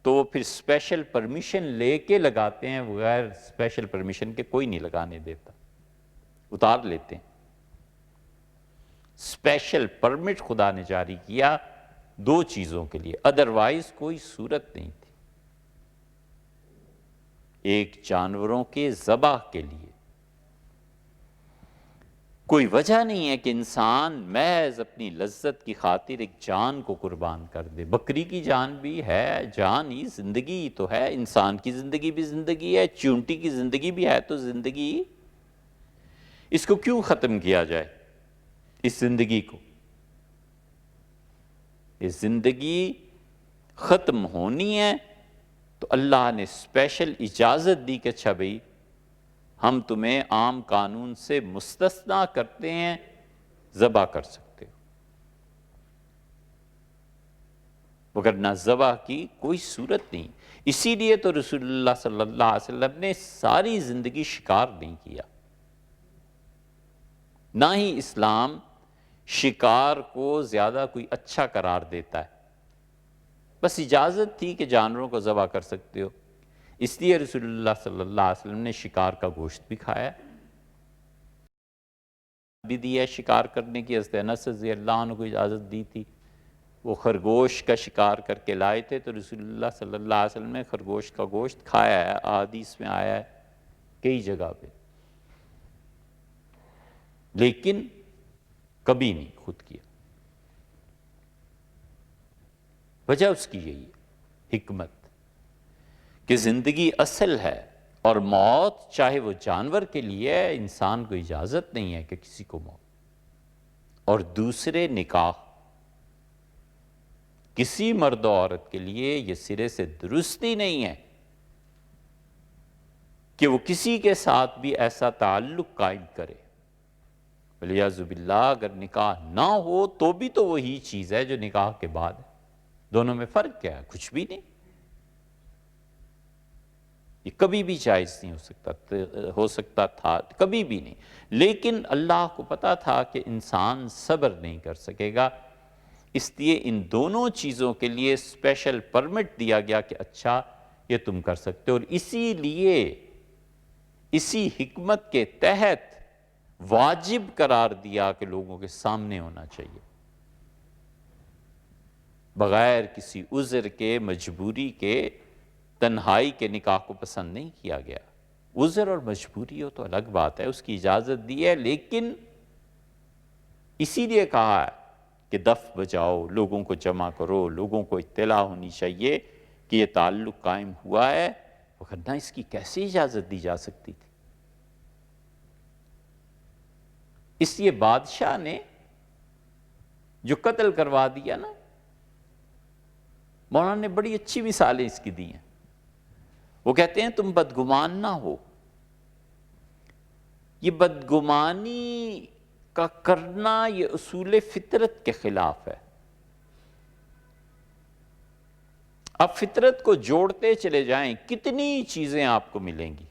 Speaker 1: تو وہ پھر اسپیشل پرمیشن لے کے لگاتے ہیں، بغیر اسپیشل پرمیشن کے کوئی نہیں لگانے دیتا، اتار لیتے ہیں۔ اسپیشل پرمٹ خدا نے جاری کیا 2 چیزوں کے لیے، ادروائز کوئی صورت نہیں تھی۔ ایک جانوروں کے ذبح کے لیے، کوئی وجہ نہیں ہے کہ انسان محض اپنی لذت کی خاطر ایک جان کو قربان کر دے۔ بکری کی جان بھی ہے جان ہی، زندگی ہی تو ہے، انسان کی زندگی بھی زندگی ہے، چونٹی کی زندگی بھی ہے تو زندگی، اس کو کیوں ختم کیا جائے؟ اس زندگی کو، اس زندگی ختم ہونی ہے تو اللہ نے اسپیشل اجازت دی کہ اچھا بھئی ہم تمہیں عام قانون سے مستثنا کرتے ہیں، ذبح کر سکتے ہو، وگرنہ ذبح کی کوئی صورت نہیں۔ اسی لیے تو رسول اللہ صلی اللہ علیہ وسلم نے ساری زندگی شکار نہیں کیا، نہ ہی اسلام شکار کو زیادہ کوئی اچھا قرار دیتا ہے، بس اجازت تھی کہ جانوروں کو ذبح کر سکتے ہو۔ اس لیے رسول اللہ صلی اللہ علیہ وسلم نے شکار کا گوشت بھی کھایا بھی دی ہے، شکار کرنے کی حضرت انس رضی اللہ عنہ کو اجازت دی تھی۔ وہ خرگوش کا شکار کر کے لائے تھے تو رسول اللہ صلی اللہ علیہ وسلم نے خرگوش کا گوشت کھایا ہے، احادیث میں آیا ہے کئی جگہ پہ، لیکن کبھی نہیں خود کیا۔ وجہ اس کی یہی ہے، حکمت، کہ زندگی اصل ہے اور موت چاہے وہ جانور کے لیے ہے، انسان کو اجازت نہیں ہے کہ کسی کو موت۔ اور دوسرے نکاح کسی مرد و عورت کے لیے یہ سرے سے درست ہی نہیں ہے کہ وہ کسی کے ساتھ بھی ایسا تعلق قائم کرے۔ وَلِعِیَاذُ بِاللَّہ، اگر نکاح نہ ہو تو بھی تو وہی چیز ہے جو نکاح کے بعد ہے، دونوں میں فرق کیا ہے؟ کچھ بھی نہیں۔ یہ کبھی بھی جائز نہیں ہو سکتا تھا، کبھی بھی نہیں۔ لیکن اللہ کو پتا تھا کہ انسان صبر نہیں کر سکے گا، اس لیے ان دونوں چیزوں کے لیے اسپیشل پرمٹ دیا گیا کہ اچھا یہ تم کر سکتے ہو، اور اسی لیے اسی حکمت کے تحت واجب قرار دیا کہ لوگوں کے سامنے ہونا چاہیے، بغیر کسی عذر کے، مجبوری کے، تنہائی کے نکاح کو پسند نہیں کیا گیا۔ عذر اور مجبوری ہو تو الگ بات ہے، اس کی اجازت دی ہے، لیکن اسی لیے کہا ہے کہ دف بجاؤ، لوگوں کو جمع کرو، لوگوں کو اطلاع ہونی چاہیے کہ یہ تعلق قائم ہوا ہے، ورنہ اس کی کیسے اجازت دی جا سکتی تھی؟ اس لیے بادشاہ نے جو قتل کروا دیا نا، مولانا نے بڑی اچھی مثالیں اس کی دی ہیں۔ وہ کہتے ہیں تم بدگمان نہ ہو، یہ بدگمانی کا کرنا یہ اصول فطرت کے خلاف ہے۔ اب فطرت کو جوڑتے چلے جائیں، کتنی چیزیں آپ کو ملیں گی۔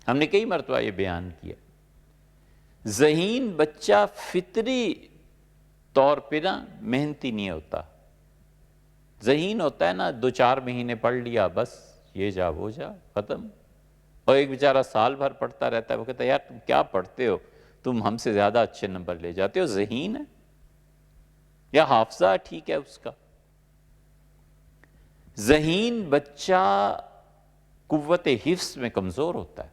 Speaker 1: ہم نے کئی مرتبہ یہ بیان کیا، ذہین بچہ فطری طور پہ نا محنتی نہیں ہوتا، ذہین ہوتا ہے نا 2-4 مہینے پڑھ لیا بس یہ جا وہ جا ختم، اور ایک بیچارہ سال بھر پڑھتا رہتا ہے، وہ کہتا ہے یار تم کیا پڑھتے ہو، تم ہم سے زیادہ اچھے نمبر لے جاتے ہو، ذہین ہے یا حافظہ ٹھیک ہے اس کا۔ ذہین بچہ قوت حفظ میں کمزور ہوتا ہے،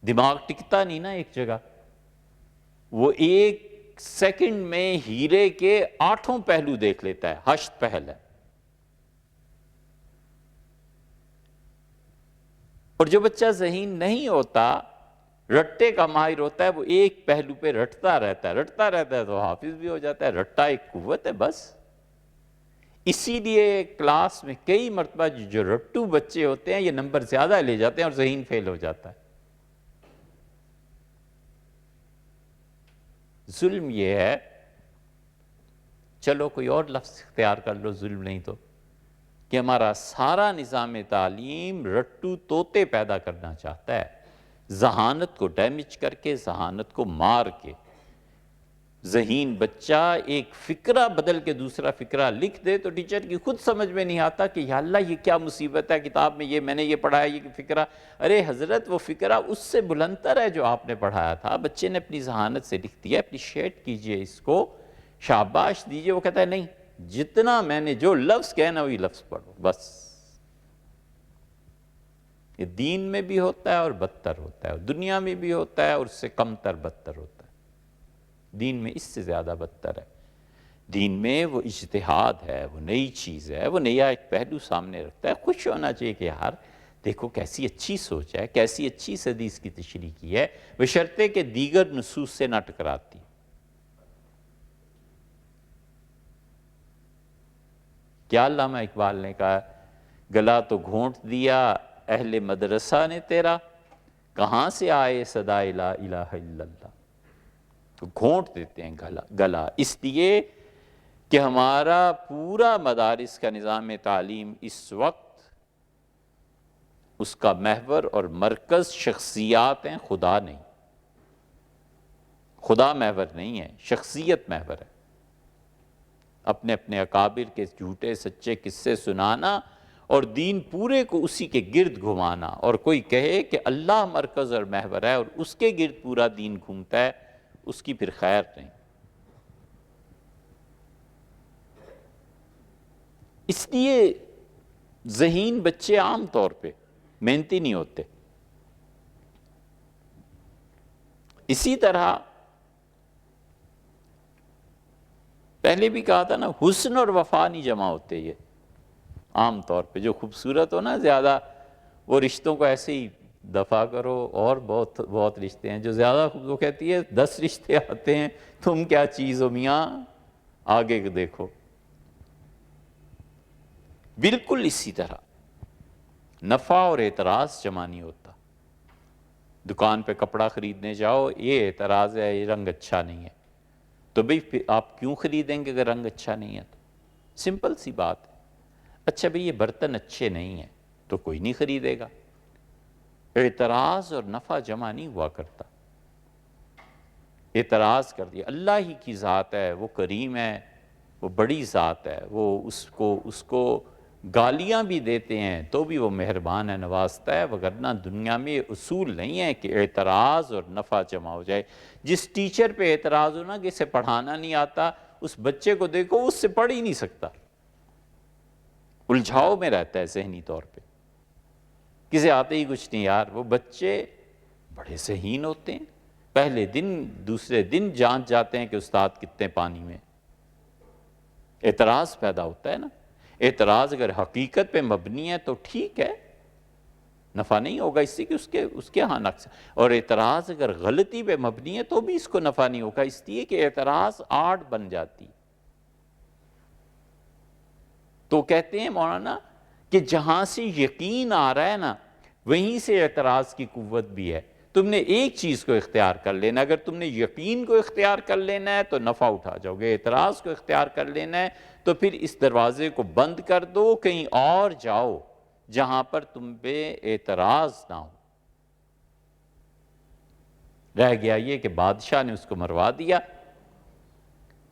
Speaker 1: دماغ ٹکتا نہیں نا ایک جگہ، وہ 1 سیکنڈ میں ہیرے کے 8 پہلو دیکھ لیتا ہے، 8 پہل ہے۔ اور جو بچہ ذہین نہیں ہوتا، رٹے کا ماہر ہوتا ہے، وہ ایک پہلو پہ رٹتا رہتا ہے تو حافظ بھی ہو جاتا ہے۔ رٹا ایک قوت ہے بس۔ اسی لیے کلاس میں کئی مرتبہ جو رٹو بچے ہوتے ہیں یہ نمبر زیادہ لے جاتے ہیں اور ذہین فیل ہو جاتا ہے۔ ظلم یہ ہے، چلو کوئی اور لفظ اختیار کر لو، ظلم نہیں تو، کہ ہمارا سارا نظام تعلیم رٹو طوطے پیدا کرنا چاہتا ہے، ذہانت کو ڈیمیج کر کے، ذہانت کو مار کے۔ ذہین بچہ ایک فکرہ بدل کے دوسرا فکرہ لکھ دے تو ٹیچر کی خود سمجھ میں نہیں آتا کہ یا اللہ یہ کیا مصیبت ہے، کتاب میں میں نے یہ پڑھایا، یہ فکرہ۔ ارے حضرت وہ فکرہ اس سے بلندتر ہے جو آپ نے پڑھایا تھا، بچے نے اپنی ذہانت سے لکھ دیا، اپریشیٹ کیجئے اس کو، شاباش دیجئے۔ وہ کہتا ہے نہیں، جتنا میں نے جو لفظ کہنا وہی لفظ پڑھو بس۔ یہ دین میں بھی ہوتا ہے اور بدتر ہوتا ہے، اور دنیا میں بھی ہوتا ہے اور اس سے کم تر بدتر ہوتا ہے۔ دین میں اس سے زیادہ بدتر ہے۔ دین میں وہ اجتہاد ہے، وہ نئی چیز ہے، وہ نیا ایک پہلو سامنے رکھتا ہے۔ خوش ہونا چاہیے کہ یار دیکھو کیسی اچھی سوچ ہے، کیسی اچھی حدیث کی تشریح کی ہے، بشرطے کہ دیگر نصوص سے نہ ٹکراتی۔ کیا علامہ اقبال نے کہا، گلا تو گھونٹ دیا اہل مدرسہ نے تیرا، کہاں سے آئے صدائے لا الہ الا اللہ۔ تو گھونٹ دیتے ہیں گلا، اس لیے کہ ہمارا پورا مدارس کا نظام تعلیم اس وقت اس کا محور اور مرکز شخصیات ہیں، خدا نہیں۔ خدا محور نہیں ہے، شخصیت محور ہے۔ اپنے اپنے اکابر کے جھوٹے سچے قصے سنانا اور دین پورے کو اسی کے گرد گھمانا، اور کوئی کہے کہ اللہ مرکز اور محور ہے اور اس کے گرد پورا دین گھومتا ہے، اس کی پھر خیر نہیں۔ اس لیے ذہین بچے عام طور پہ محنتی نہیں ہوتے۔ اسی طرح پہلے بھی کہا تھا نا، حسن اور وفا نہیں جمع ہوتے۔ یہ عام طور پہ جو خوبصورت ہو نا زیادہ، وہ رشتوں کو ایسے ہی دفع کرو، اور بہت رشتے ہیں جو زیادہ وہ کہتی ہے 10 رشتے آتے ہیں، تم کیا چیز ہو میاں، آگے دیکھو۔ بالکل اسی طرح نفع اور اعتراض جمع نہیں ہوتا۔ دکان پہ کپڑا خریدنے جاؤ، یہ اعتراض ہے، یہ رنگ اچھا نہیں ہے، تو بھئی آپ کیوں خریدیں گے اگر رنگ اچھا نہیں ہے تو؟ سمپل سی بات ہے۔ اچھا بھئی یہ برتن اچھے نہیں ہیں تو کوئی نہیں خریدے گا۔ اعتراض اور نفع جمع نہیں ہوا کرتا۔ اعتراض کر دیا، اللہ ہی کی ذات ہے، وہ کریم ہے، وہ بڑی ذات ہے، وہ اس کو گالیاں بھی دیتے ہیں تو بھی وہ مہربان ہے، نوازتا ہے، وگرنہ دنیا میں یہ اصول نہیں ہے کہ اعتراض اور نفع جمع ہو جائے۔ جس ٹیچر پہ اعتراض ہونا کہ اسے پڑھانا نہیں آتا، اس بچے کو دیکھو اس سے پڑھ ہی نہیں سکتا، الجھاؤ میں رہتا ہے ذہنی طور پہ، کسے آتے ہی کچھ نہیں۔ یار وہ بچے بڑے ذہین ہوتے ہیں، پہلے دن دوسرے دن جانچ جاتے ہیں کہ استاد کتنے پانی میں۔ اعتراض پیدا ہوتا ہے نا۔ اعتراض اگر حقیقت پہ مبنی ہے تو ٹھیک ہے، نفع نہیں ہوگا اس سے کہ اس کے ہاں نقص، اور اعتراض اگر غلطی پہ مبنی ہے تو بھی اس کو نفع نہیں ہوگا، اس لیے کہ اعتراض آڑ بن جاتی۔ تو کہتے ہیں مولانا کہ جہاں سے یقین آ رہا ہے نا، وہیں سے اعتراض کی قوت بھی ہے۔ تم نے ایک چیز کو اختیار کر لینا، اگر تم نے یقین کو اختیار کر لینا ہے تو نفع اٹھا جاؤ گے، اعتراض کو اختیار کر لینا ہے تو پھر اس دروازے کو بند کر دو، کہیں اور جاؤ جہاں پر تم پہ اعتراض نہ ہو۔ رہ گیا یہ کہ بادشاہ نے اس کو مروا دیا۔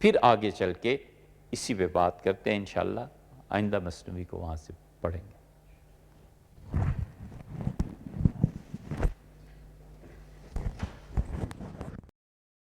Speaker 1: پھر آگے چل کے اسی پہ بات کرتے ہیں انشاءاللہ، آئندہ مثنوی کو وہاں سے پڑھیں گے۔